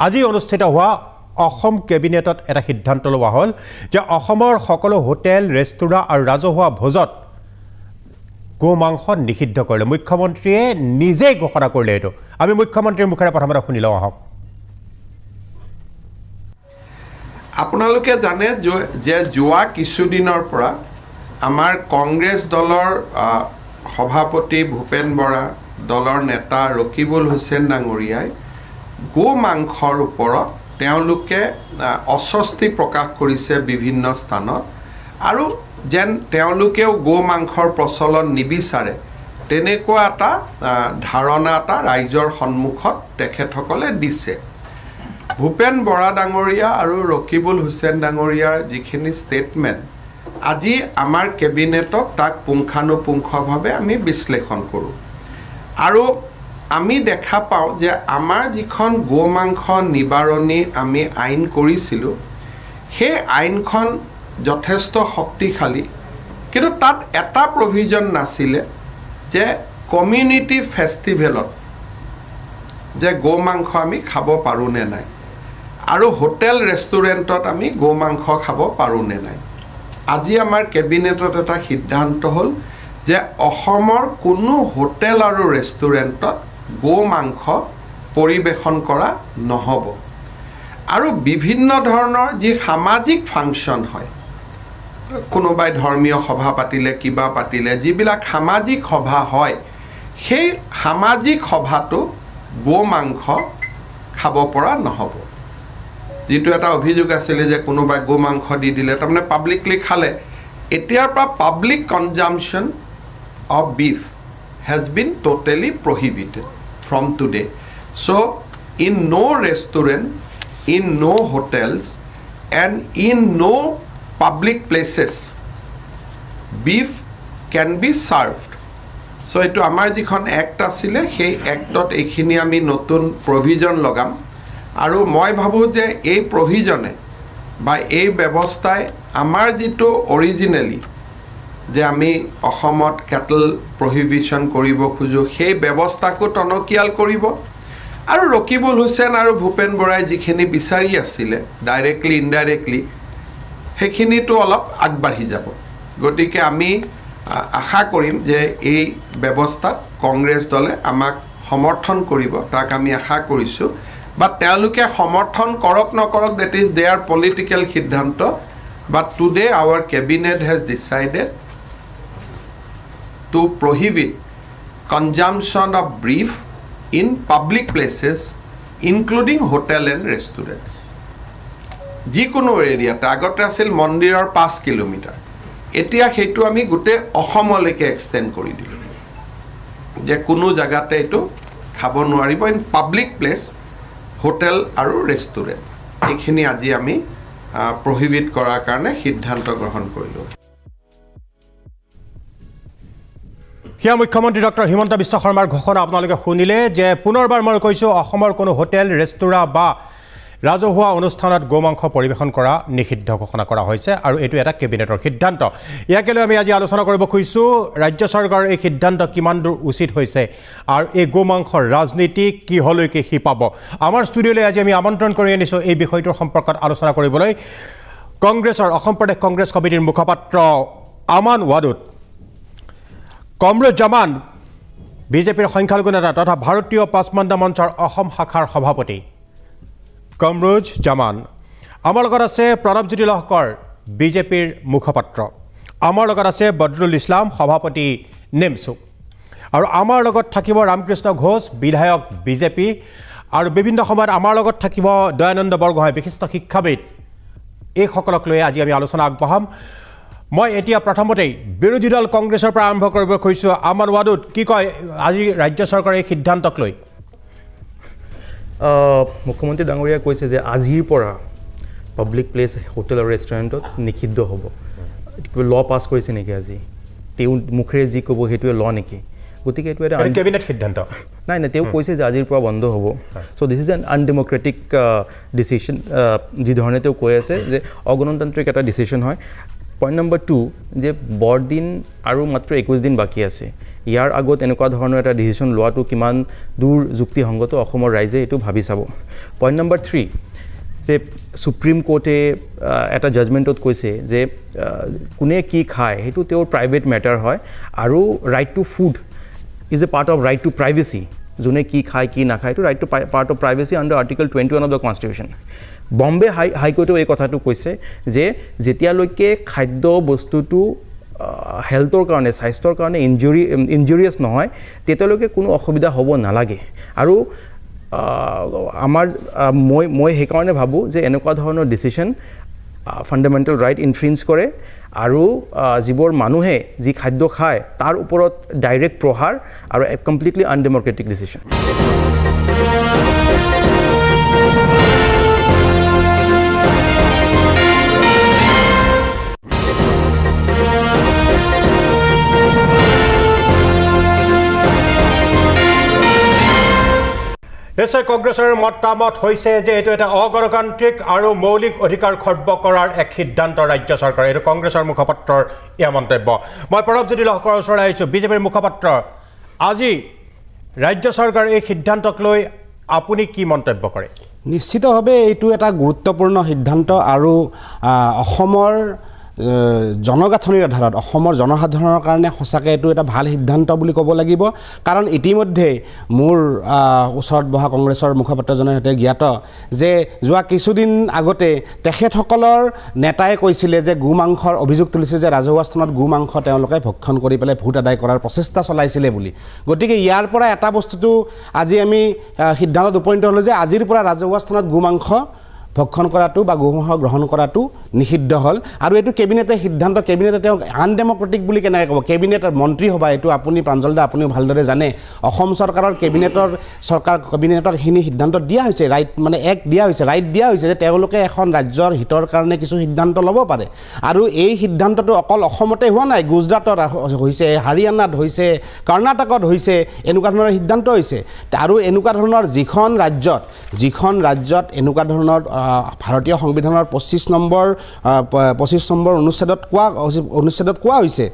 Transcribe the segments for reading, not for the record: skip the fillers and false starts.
আজি অনুষ্ঠিত হোৱা অসম কেবিনেটত এটা সিদ্ধান্ত লোৱা হ'ল যে অসমৰ সকলো হোটেল ৰেষ্টুৰাঁ আৰু ৰাজহুৱা ভোজত গো মাংস নিষিদ্ধ কৰিলে মুখ্যমন্ত্ৰীয়ে নিজেই ঘোষণা কৰিলে এইটো আমি মুখ্যমন্ত্ৰীৰ মুখেৰে প্ৰথমতে শুনি লওঁ আহক আপোনালোকে জানে যে যোৱা কিছুদিনৰ পৰা আমাৰ কংগ্ৰেছ দলৰ সভাপতি ভূপেন বৰা দলৰ নেতা ৰকিবুল হুছেইন ডাঙৰীয়াই গো মাংসৰ ওপৰত তেওঁলোকে অস্বস্তি প্ৰকাশ কৰিছে বিভিন্ন স্থানত আৰু যেন তেওঁলোকেও গো মাংসৰ প্ৰচলন নিবিচাৰে তেনেকুৱা এটা ধাৰণা এটা ৰাইজৰ সন্মুখত তেখেতসকলে দিছে ভূপেন বৰা ডাঙৰীয়া আৰু ৰকিবুল হুছেইন ডাঙৰীয়াৰ যিখিনি ষ্টেটমেণ্ট আজি আমাৰ কেবিনেটত তাক পুংখানুপুংখভাৱে আমি বিশ্লেষণ কৰোঁ আৰু আমি দেখা পাওঁ যে আমাৰ যিখন গো মাংস নিবাৰণী আমি আইন কৰিছিলোঁ সেই আইনখন যথেষ্ট শক্তিশালী কিন্তু তাত এটা প্ৰভিজন নাছিলে যে কমিউনিটি ফেষ্টিভেলত যে গো মাংস আমি খাব পাৰোঁ নে নাই আৰু হোটেল ৰেষ্টুৰেণ্টত আমি গো মাংস খাব পাৰোঁ নে নাই আজি আমাৰ কেবিনেটত এটা সিদ্ধান্ত হ'ল যে অসমৰ কোনো হোটেল আৰু ৰেষ্টুৰেণ্টত গো মাংস পৰিৱেশন কৰা নহ'ব আৰু বিভিন্ন ধৰণৰ যি সামাজিক ফাংচন হয় কোনোবাই ধৰ্মীয় সভা পাতিলে কিবা পাতিলে যিবিলাক সামাজিক সভা হয় সেই সামাজিক সভাটো গো মাংস খাব পৰা নহ'ব যেটো এটা অভিযোগ আছিল যে কোনোবাই গো মাংস দি দিলে তাৰমানে পাব্লিকলি খালে এতিয়াৰ পৰা public consumption of beef has been totally prohibited from today so in no restaurant in no hotels and in no public places beef can be served so etu amar jikhon act asile সেই actত এখিনি আমি নতুন provision লগাম আৰু মই ভাবো যে এই provisionে বা এই ব্যৱস্থাই আমাৰ যেটো অৰিজিনালি যে আমি অসমত ক্যাটল prohibition কৰিব খুজো সেই ব্যৱস্থাকো টনকিয়াল কৰিব আৰু ৰকিবুল হুছেইন আৰু ভূপেন বৰাই যিখিনি বিচাৰি আছিল ডাইৰেক্টলি ইনডাইৰেক্টলি সেইখিনিটো অলপ আগবাঢ়ি যাব গতিকে আমি আশা কৰিম যে এই ব্যৱস্থাত কংগ্ৰেছ দলে আমাক সমৰ্থন কৰিব তাক আমি আশা কৰিছো বাট তেওঁলোকে সমৰ্থন কৰক নকৰক that is their political সিদ্ধান্ত but today our cabinet has decided to prohibit consumption of beef in public places including hotel and restaurant যিকোনো এৰিয়াত আগতে আছিল মন্দিৰৰ 5 কিলোমিটাৰ এতিয়া হেতু আমি গুটে অসমলৈকে এক্সটেন্ড কৰি দিলো যে কোনো জায়গাতে এটো খাব নোৱাৰিব ইন পাব্লিক প্লেস হোটেল আৰু ৰেষ্টুৰেণ্ট এইখিনি আজি আমি prohibit কৰাৰ কাৰণে সিদ্ধান্ত গ্ৰহণ কৰিলো হিয়া মুখ্যমন্ত্ৰী ডক্টৰ হিমন্ত বিশ্ব শৰ্মাৰ ঘোষণা আপোনালোকে শুনিলে যে পুনৰবাৰ মই কৈছো অসমৰ কোনো হোটেল ৰেষ্টুৰাঁ বা ৰাজহুৱা অনুষ্ঠানত গোমাংস পৰিবেশন কৰা নিষিদ্ধ ঘোষণা কৰা হৈছে আৰু এটো এটা কেবিনেটৰ সিদ্ধান্ত ইয়াকে লৈ আমি আজি আলোচনা কৰিব খুজিছো ৰাজ্য চৰকাৰৰ এই সিদ্ধান্ত কিমান দূৰ উচিত হৈছে আৰু এই গোমাংসৰ ৰাজনীতি কি হলৈকে হিপাব আমাৰ ষ্টুডিঅলৈ আজি আমি আমন্ত্ৰণ কৰি আনিছো এই বিষয়টোৰ সম্পৰ্কত আলোচনা কৰিবলৈ কংগ্ৰেছৰ অসম প্ৰদেশ কংগ্ৰেছ কমিটিৰ মুখপাত্ৰ আমান ৱাদুদ কমৰেড জামান বিজেপিৰ সংখ্যালঘু নেতা তথা ভাৰতীয় পাঁচমাণ্ডা মঞ্চৰ অসম শাখাৰ সভাপতি কমৰোজ জামান আমাৰ লগত আছে প্ৰণৱজ্যোতি লহকৰ বিজেপিৰ মুখপাত্ৰ আমাৰ লগত আছে বদৰুল ইছলাম সভাপতি নেমসু আৰু আমাৰ লগত থাকিব ৰামকৃষ্ণ ঘোষ বিধায়ক বিজেপি আৰু বিভিন্ন সময়ত আমাৰ লগত থাকিব দয়ানন্দ বৰগোহাঁই বিশিষ্ট শিক্ষাবিদ এই সকলক লৈ আজি আমি আলোচনা আগবঢ়াম মই এতিয়া প্ৰথমতে বিৰোধী দল কংগ্ৰেছৰ পৰা আৰম্ভ কৰিব খুজিছো আমান ৱাদুদ কি কয় আজি ৰাজ্য চৰকাৰৰ এই সিদ্ধান্তক লৈ মুখ্যমন্ত্ৰী ডাঙৰীয়া কৈছে যে আজিৰ পৰা পাব্লিক প্লেস হোটেল আৰু ৰেষ্টুৰেণ্টত নিষিদ্ধ হ'ব ল পাস কৰিছে নেকি আজি তেও মুখৰে যি ক'ব হেতুৱে ল নেকি গতিকে এটো এটা কেবিনেট সিদ্ধান্ত নাই না তেও কৈছে যে আজিৰ পৰা বন্ধ হ'ব so this is an undemocratic decision যি ধৰণে তেও কৈ আছে যে অগণতান্ত্ৰিক এটা ডিসিশন হয় পইণ্ট নম্বৰ 2 যে বৰদিন আৰু মাত্ৰ 21 দিন বাকি আছে ইয়াৰ আগত এনেকুৱা ধৰণৰ এটা ডিচিশ্যন লোৱাটো কিমান দূৰ যুক্তিসংগত অসমৰ ৰাইজে এইটো ভাবি চাব পইণ্ট নম্বৰ 3 যে সুপ্ৰিম কোৰ্টে এটা জাজমেণ্টত কৈছে যে কোনে কি খায় সেইটো তেওঁৰ প্ৰাইভেট মেটাৰ হয় আৰু right to food is a part of right to privacy যোনে কি খায় কি নাখায় এইটো right to part of privacy under article 21 of the constitution Bombay হাইকোৰ্টেও এই কথাটো কৈছে যে যেতিয়ালৈকে খাদ্য বস্তুটো হেল্থৰ কাৰণে স্বাস্থ্যৰ কাৰণে ইনজুৰিয়াছ নহয় তেতিয়ালৈকে কোনো অসুবিধা হ'ব নালাগে আৰু মই সেইকাৰণে ভাবোঁ যে এনেকুৱা ধৰণৰ ডিচিশ্যন ফাণ্ডামেণ্টেল ৰাইট ইনফ্ৰিঞ্জ কৰে আৰু যিবোৰ মানুহে যি খাদ্য খায় তাৰ ওপৰত ডাইৰেক্ট প্ৰহাৰ আৰু কমপ্লিটলি আনডেমক্ৰেটিক ডিচিশ্যন নিশ্চয় কংগ্ৰেছৰ মতামত হৈছে যে এইটো এটা অগণতান্ত্ৰিক আৰু মৌলিক অধিকাৰ খৰ্ব কৰাৰ এক সিদ্ধান্ত ৰাজ্য চৰকাৰ এইটো কংগ্ৰেছৰ মুখপাত্ৰৰ এয়া মন্তব্য মই প্ৰণৱজ্যোতি লহকৰৰ ওচৰলৈ আহিছোঁ বিজেপিৰ মুখপাত্ৰ আজি ৰাজ্য চৰকাৰ এই সিদ্ধান্তক লৈ আপুনি কি মন্তব্য কৰে নিশ্চিতভাৱে এইটো এটা গুৰুত্বপূৰ্ণ সিদ্ধান্ত আৰু অসমৰ জনগাঁথনিৰ আধাৰত অসমৰ জনসাধাৰণৰ কাৰণে সঁচাকৈ এইটো এটা ভাল সিদ্ধান্ত বুলি ক'ব লাগিব কাৰণ ইতিমধ্যে মোৰ ওচৰত বহা কংগ্ৰেছৰ মুখপাত্ৰজনৰ সৈতে জ্ঞাত যে যোৱা কিছুদিন আগতে তেখেতসকলৰ নেতাই কৈছিলে যে গোমাংসৰ অভিযোগ তুলিছিল যে ৰাজহুৱা স্থানত গোমাংস তেওঁলোকে ভক্ষণ কৰি পেলাই ভোট আদায় কৰাৰ প্ৰচেষ্টা চলাইছিলে বুলি গতিকে ইয়াৰ পৰা এটা বস্তুটো আজি আমি সিদ্ধান্তত উপনীত হ'লোঁ যে আজিৰ পৰা ৰাজহুৱা স্থানত গোমাংস ভক্ষণ কৰাটো বা গোমাংস গ্ৰহণ কৰাটো নিষিদ্ধ হ'ল আৰু এইটো কেবিনেটে সিদ্ধান্ত কেবিনেটে তেওঁ আনডেমক্ৰেটিক বুলি কেনেকৈ ক'ব কেবিনেটৰ মন্ত্ৰী সভা এইটো আপুনি প্ৰাঞ্জল দা আপুনিও ভালদৰে জানে অসম চৰকাৰৰ কেবিনেটক সেইখিনি সিদ্ধান্ত দিয়া হৈছে ৰাইট মানে দিয়া হৈছে ৰাইট দিয়া হৈছে যে তেওঁলোকে এখন ৰাজ্যৰ হিতৰ কাৰণে কিছু সিদ্ধান্ত ল'ব পাৰে আৰু এই সিদ্ধান্তটো অকল অসমতে হোৱা নাই গুজৰাটত হৈছে হাৰিয়ানাত হৈছে কৰ্ণাটকত হৈছে এনেকুৱা ধৰণৰ সিদ্ধান্ত হৈছে আৰু এনেকুৱা ধৰণৰ যিখন ৰাজ্যত এনেকুৱা ধৰণৰ ভাৰতীয় সংবিধানৰ 25 নম্বৰ অনুচ্ছেদত কোৱা হৈছে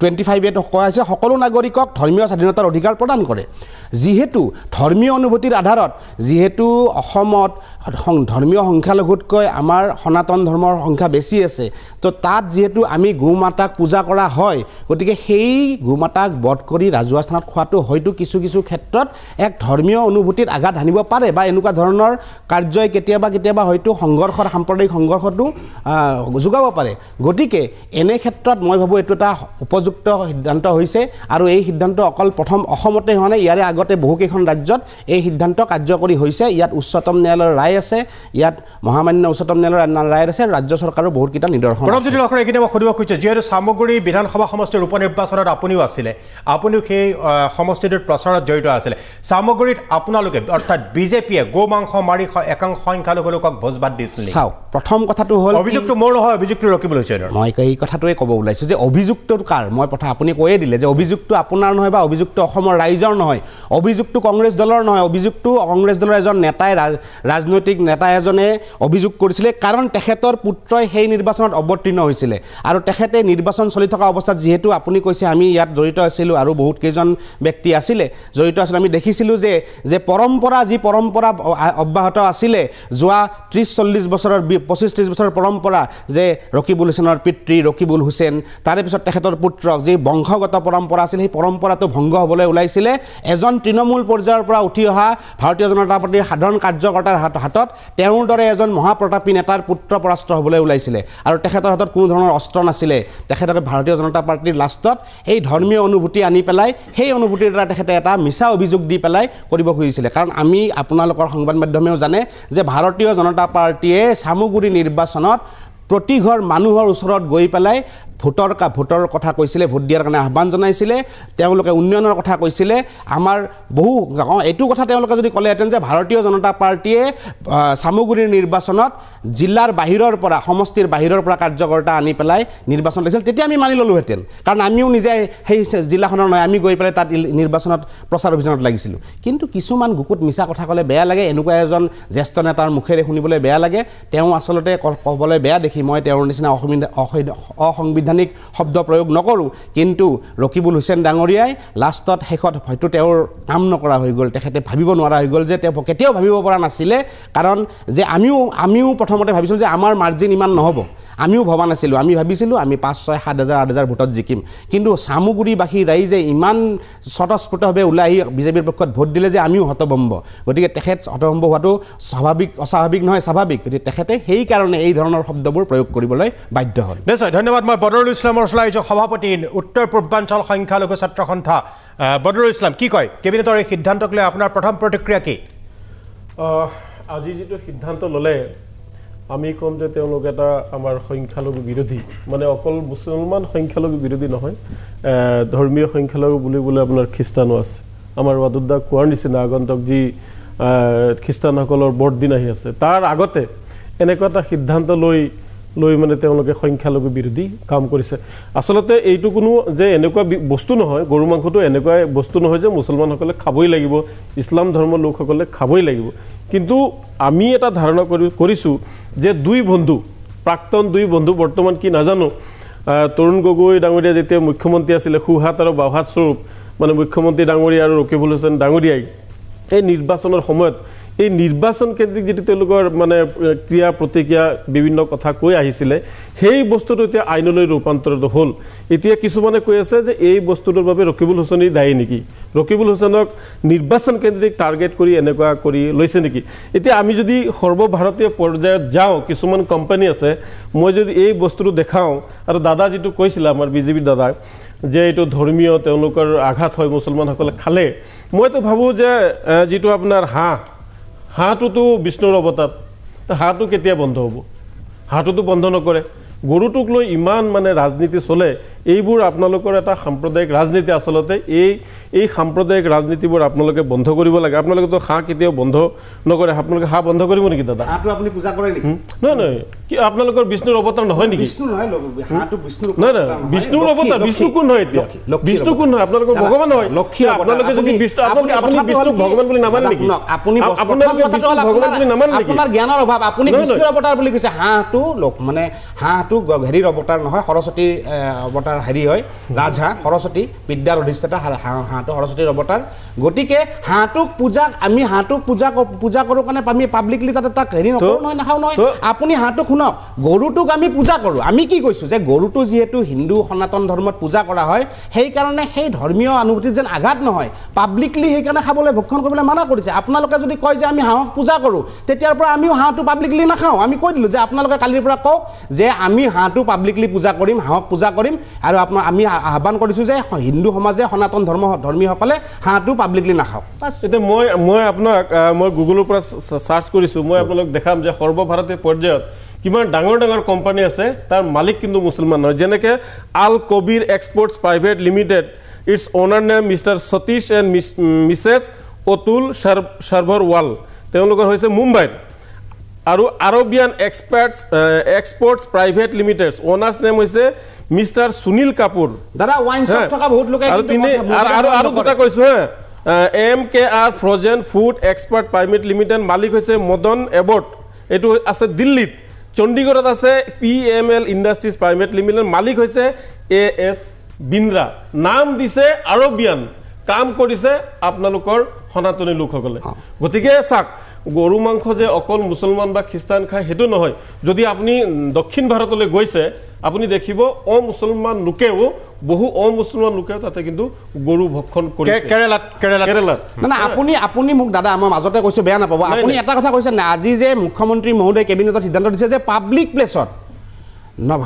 25 কোৱা হৈছে সকলো নাগৰিকক ধৰ্মীয় স্বাধীনতাৰ অধিকাৰ প্ৰদান কৰে যিহেতু ধৰ্মীয় অনুভূতিৰ আধাৰত যিহেতু অসমত ধৰ্মীয় সংখ্যালঘুতকৈ আমাৰ সনাতন ধৰ্মৰ সংখ্যা বেছি আছে তো তাত যিহেতু আমি গোমাতাক পূজা কৰা হয় গতিকে সেই গোমাতাক বধ কৰি ৰাজহুৱা স্থানত খোৱাটো হয়তো কিছু ক্ষেত্ৰত এক ধৰ্মীয় অনুভূতিত আঘাত হানিব পাৰে বা এনেকুৱা ধৰণৰ কাৰ্যই কেতিয়াবা হয়তো সাম্প্ৰদায়িক সংঘৰ্ষটো যোগাব পাৰে গতিকে এনে ক্ষেত্ৰত মই ভাবোঁ এইটো এটা উপযুক্ত সিদ্ধান্ত হৈছে আৰু এই সিদ্ধান্ত অকল প্ৰথম অসমতে হোৱা নাই ইয়াৰে আগতে বহুকেইখন ৰাজ্যত এই সিদ্ধান্ত কাৰ্যকৰী হৈছে ইয়াত উচ্চতম ন্যায়ালয়ৰ ৰায় আছে ইয়াত মহামান্য উচ্চতম ন্যায়ালয়ৰ ৰায় আছে ৰাজ্য চৰকাৰৰ বহুতকেইটা নিদৰ্শন আছে এইখিনি মই সুধিব খুজিছোঁ যিহেতু চামগুৰি বিধানসভা সমষ্টিৰ উপ নিৰ্বাচনত আপুনিও আছিলে আপুনিও সেই সমষ্টিটোৰ প্ৰচাৰত জড়িত আছিলে চামগুৰিত আপোনালোকে অৰ্থাৎ বিজেপিয়ে গোমাংস মাৰি একাংশ সংখ্যালঘুলোকক ভোজ ভাত দিছিল চাওক প্ৰথম কথাটো হ'ল অভিযোগটো মোৰ নহয় অভিযোগটো ৰকিবুল হুছেইনৰ মই এই কথাটোৱে ক'ব ওলাইছোঁ যে অভিযোগটোৰ কাৰ মই আপুনি কৈয়ে দিলে যে অভিযোগটো আপোনাৰ নহয় বা অভিযোগটো অসমৰ ৰাইজৰ নহয় অভিযোগটো কংগ্ৰেছ দলৰ নহয় অভিযোগটো কংগ্ৰেছ দলৰ এজন নেতাই ৰাজনৈতিক নেতা এজনে অভিযোগ কৰিছিলে কাৰণ তেখেতৰ পুত্ৰই সেই নিৰ্বাচনত অৱতীৰ্ণ হৈছিলে আৰু তেখেতে নিৰ্বাচন চলি থকা অৱস্থাত যিহেতু আপুনি কৈছে আমি ইয়াত জড়িত আছিলোঁ আৰু বহুত কেইজন ব্যক্তি আছিলে জড়িত আছিলোঁ আমি দেখিছিলোঁ যে পৰম্পৰা অব্যাহত আছিলে যোৱা 30-40 বছৰৰ 25-30 বছৰৰ পৰম্পৰা যে ৰকিবুল হুছেইনৰ পিতৃ ৰকিবুল হুছেইন তাৰে পিছত তেখেতৰ পুত্ৰক যি বংশগত পৰম্পৰা আছিল সেই পৰম্পৰাটো ভংগ হ'বলৈ ওলাইছিলে এজন তৃণমূল পৰ্যায়ৰ পৰা উঠি অহা ভাৰতীয় জনতা পাৰ্টীৰ সাধাৰণ কাৰ্যকৰ্তাৰ হাতত তেওঁৰ দৰে এজন মহাপ্ৰতাপী নেতাৰ পুত্ৰ পৰাস্ত হ'বলৈ ওলাইছিলে আৰু তেখেতৰ হাতত কোনো ধৰণৰ অস্ত্ৰ নাছিলে তেখেতকে ভাৰতীয় জনতা পাৰ্টীৰ লাষ্টত এই ধৰ্মীয় অনুভূতি আনি পেলাই সেই অনুভূতিৰ দ্বাৰা তেখেতে এটা মিছা অভিযোগ দি পেলাই কৰিব খুজিছিলে কাৰণ আমি আপোনালোকৰ সংবাদ মাধ্যমেও জানে যে ভাৰতীয় জনতা পাৰ্টীয়ে চামগুৰি নিৰ্বাচনত প্ৰতি ঘৰ মানুহৰ ওচৰত গৈ পেলাই ভোটৰ কথা কৈছিলে ভোট দিয়াৰ কাৰণে আহ্বান জনাইছিলে তেওঁলোকে উন্নয়নৰ কথা কৈছিলে আমাৰ এইটো কথা তেওঁলোকে যদি ক'লেহেঁতেন যে ভাৰতীয় জনতা পাৰ্টীয়ে চামগুৰিৰ নিৰ্বাচনত জিলাৰ বাহিৰৰ পৰা সমষ্টিৰ বাহিৰৰ পৰা কাৰ্যকৰ্তা আনি পেলাই নিৰ্বাচন লৈছিল তেতিয়া আমি মানি ল'লোহেঁতেন কাৰণ আমিও নিজে সেই জিলাখনৰ নহয় আমি গৈ পেলাই তাত নিৰ্বাচনত প্ৰচাৰ অভিযানত লাগিছিলোঁ কিন্তু কিছুমান বুকুত মিছা কথা ক'লে বেয়া লাগে এনেকুৱা এজন জ্যেষ্ঠ নেতাৰ মুখেৰে শুনিবলৈ বেয়া লাগে তেওঁ আচলতে ক'বলৈ বেয়া দেখি মই তেওঁৰ নিচিনা অসংবিধানিক অসাংবিধানিক শব্দ প্ৰয়োগ নকৰোঁ কিন্তু ৰকিবুল হুছেইন ডাঙৰীয়াই লাষ্টত শেষত হয়তো তেওঁৰ কাম নকৰা হৈ গ'ল তেখেতে ভাবিব নোৱাৰা হৈ গ'ল যে তেওঁ কেতিয়াও ভাবিব পৰা নাছিলে কাৰণ যে আমিও প্ৰথমতে ভাবিছিলোঁ যে আমাৰ মাৰ্জিন ইমান নহ'ব আমিও ভবা নাছিলোঁ আমি ভাবিছিলোঁ আমি 5, 6, 7 হাজাৰ 8 হাজাৰ ভোটত জিকিম কিন্তু চামুগুৰিবাসী ৰাইজে ইমান স্বতঃস্ফূৰ্তভাৱে ওলাই আহি বিজেপিৰ পক্ষত ভোট দিলে যে আমিও হতভম্ব গতিকে তেখেত হতভম্ব হোৱাটো অস্বাভাৱিক নহয় স্বাভাৱিক গতিকে তেখেতে সেইকাৰণে এই ধৰণৰ শব্দবোৰ প্ৰয়োগ কৰিবলৈ বাধ্য হ'ল নিশ্চয় ধন্যবাদ মই বদৰুল ইছলামৰ ওচৰলৈ সভাপতি উত্তৰ পূৰ্বাঞ্চল সংখ্যালঘু ছাত্ৰ সন্থা বদৰুল ইছলাম কি কয় কেবিনেটৰ এই সিদ্ধান্তক লৈ আপোনাৰ প্ৰথম প্ৰতিক্ৰিয়া কি আজি যিটো সিদ্ধান্ত ল'লে আমি কম যে তেওঁলোক এটা আমাৰ সংখ্যালঘু বিৰোধী মানে অকল মুছলমান সংখ্যালঘু বিৰোধী নহয় ধৰ্মীয় সংখ্যালঘু বুলিবলৈ আপোনাৰ খ্ৰীষ্টানো আছে আমাৰ ৱাদুদ্দা কোৱাৰ নিচিনা আগন্তক যি খ্ৰীষ্টানসকলৰ বৰদিন আহি আছে তাৰ আগতে এনেকুৱা এটা সিদ্ধান্ত লৈ মানে তেওঁলোকে সংখ্যালঘু বিৰোধী কাম কৰিছে আচলতে এইটো কোনো যে এনেকুৱা বস্তু নহয় গৰু মাংসটো এনেকুৱা বস্তু নহয় যে মুছলমানসকলে খাবই লাগিব ইছলাম ধৰ্মৰ লোকসকলে খাবই লাগিব কিন্তু আমি এটা ধাৰণা কৰিছোঁ যে প্ৰাক্তন দুই বন্ধু বৰ্তমান কি নাজানো তৰুণ গগৈ ডাঙৰীয়া যেতিয়া মুখ্যমন্ত্ৰী আছিলে সুহাত আৰু বাওহাত স্বৰূপ মানে মুখ্যমন্ত্ৰী ডাঙৰীয়া আৰু ৰকিবুল হুছেইন ডাঙৰীয়াই এই নিৰ্বাচনৰ সময়ত এই নিৰ্বাচন কেন্দ্ৰিক যেটি তেওঁলোকৰ মানে ক্ৰিয়া প্ৰতিক্ৰিয়া বিভিন্ন কথা কৈ আহিছিলে সেই বস্তুটো এতিয়া আইনলৈ ৰূপান্তৰিত হ'ল এতিয়া কিছুমানে কৈ আছে যে এই বস্তুটোৰ বাবে ৰকিবুল হুছেইনেই দায়ী নেকি ৰকিবুল হুছেইনক নিৰ্বাচন কেন্দ্ৰিক টাৰ্গেট কৰি এনেকুৱা কৰি লৈছে নেকি এতিয়া আমি যদি সৰ্বভাৰতীয় পৰ্যায়ত যাওঁ কিছুমান কোম্পানী আছে মই যদি এই বস্তুটো দেখাওঁ আৰু দাদা যিটো কৈছিলে আমাৰ বিজেপিৰ দাদাই যে এইটো ধৰ্মীয় তেওঁলোকৰ আঘাত হয় মুছলমানসকলে খালে মইতো ভাবোঁ যে যিটো আপোনাৰ হাঁহটোতো বিষ্ণুৰ অৱতাৰ হাঁহটো কেতিয়া বন্ধ হ'ব হাঁহটোতো বন্ধ নকৰে গৰুটোক লৈ ইমান মানে ৰাজনীতি চলে এইবোৰ আপোনালোকৰ এটা সাম্প্ৰদায়িক ৰাজনীতি আচলতে এই সাম্প্ৰদায়িক ৰাজনীতিবোৰ আপোনালোকে বন্ধ কৰিব লাগে আপোনালোকেতো হাঁহ কেতিয়াও বন্ধ নকৰে আপোনালোকে হাঁহ বন্ধ কৰিব নেকি দাদা হাঁহটো আপুনি পূজা কৰে নেকি নহয় কি আপোনালোকৰ বিষ্ণুৰ অৱতাৰ নহয় নেকি বিষ্ণু নহয় হাঁহটো বিষ্ণু নহয় বিষ্ণুৰ অৱতাৰ বিষ্ণু কোন হয় এতিয়া বিষ্ণু কোন হয় আপোনালোকৰ ভগৱান হয় আপোনালোকে যদি বিষ্ণু আপুনি বিষ্ণু ভগৱান বুলি নামানে নেকি আপোনালোকে বিষ্ণু ভগৱান বুলি নামানে নেকি আপোনাৰ জ্ঞানৰ অভাৱ আপুনি বিষ্ণুৰ অৱতাৰ বুলি কৈছে হাঁহটো মানে হাঁহটো হেৰিৰ অৱতাৰ নহয় সৰস্বতীৰ অৱতাৰ হেৰি হয় ৰাজহাঁহ সৰস্বতী বিদ্যাৰ অধিষ্ঠাতা হাঁহটো সৰস্বতীৰ অৱতাৰ গতিকে আমি হাঁহটোক পূজা কৰোঁ কাৰণে আমি পাব্লিকলি তাত তাক হেৰি নকৰোঁ নহয় নাখাওঁ নহয় আপুনি হাঁহটোক শুনক গৰুটোক আমি পূজা কৰোঁ আমি কি কৈছোঁ যে গৰুটো যিহেতু হিন্দু সনাতন ধৰ্মত পূজা কৰা হয় সেইকাৰণে সেই ধৰ্মীয় অনুভূতিত যেন আঘাত নহয় পাব্লিকলি সেইকাৰণে খাবলৈ ভক্ষণ কৰিবলৈ মানা কৰিছে আপোনালোকে যদি কয় যে আমি হাঁহক পূজা কৰোঁ তেতিয়াৰ পৰা আমিও হাঁহটো পাব্লিকলি নাখাওঁ আমি কৈ দিলোঁ যে আপোনালোকে কালিৰ পৰা কওক যে আমি হাঁহটো পাব্লিকলি পূজা কৰিম হাঁহক পূজা কৰিম আৰু আমি আহ্বান কৰিছোঁ যে হিন্দু সমাজে সনাতন ধৰ্মীসকলে হাঁহটো পাব্লিকলি নাখাওক এতিয়া মই আপোনাক মই গুগলৰ পৰা চাৰ্চ কৰিছোঁ মই আপোনালোক দেখাম যে সৰ্বভাৰতীয় পৰ্যায়ত কিমান ডাঙৰ কোম্পানী আছে তাৰ মালিক কিন্তু মুছলমান নহয় যেনেকৈ Al Kabir exports private limited its owner name mister Satish and Mrs Atul Sabharwal তেওঁলোকৰ হৈছে মুম্বাইৰ আৰু Arabian exports private limited owner's name হৈছে মিষ্টাৰ সুনীল কাপুৰ দাদা ৱাইন শ্বপ থকা বহুত লোকে আৰু দুটা কৈছোঁ MKR frozen food expert private limited মালিক হৈছে মদন এবট এইটো আছে দিল্লীত চণ্ডীগড়ত আছে PML ইণ্ডাষ্ট্ৰিজ প্ৰাইভেট লিমিটেড মালিক হৈছে AS বিন্দ্ৰা নাম দিছে আৰবিয়ান কাম কৰিছে আপোনালোকৰ সনাতনী লোকসকলে গতিকে চাওক গৰু মাংস যে অকল মুছলমান বা খ্ৰীষ্টান খায় সেইটো নহয় যদি আপুনি দক্ষিণ ভাৰতলৈ গৈছে আপুনি দেখিব অমুছলমান লোকেও বহু অমুছলমান লোকেও তাতে কিন্তু গৰু ভক্ষণ কৰিছে কেৰেলাত মানে আপুনি মোক দাদা আমাৰ মাজতে কৈছোঁ বেয়া নাপাব আপুনি এটা কথা কৈছে না আজি যে মুখ্যমন্ত্ৰী মহোদয় কেবিনেটত সিদ্ধান্ত দিছে যে পাব্লিক প্লেচত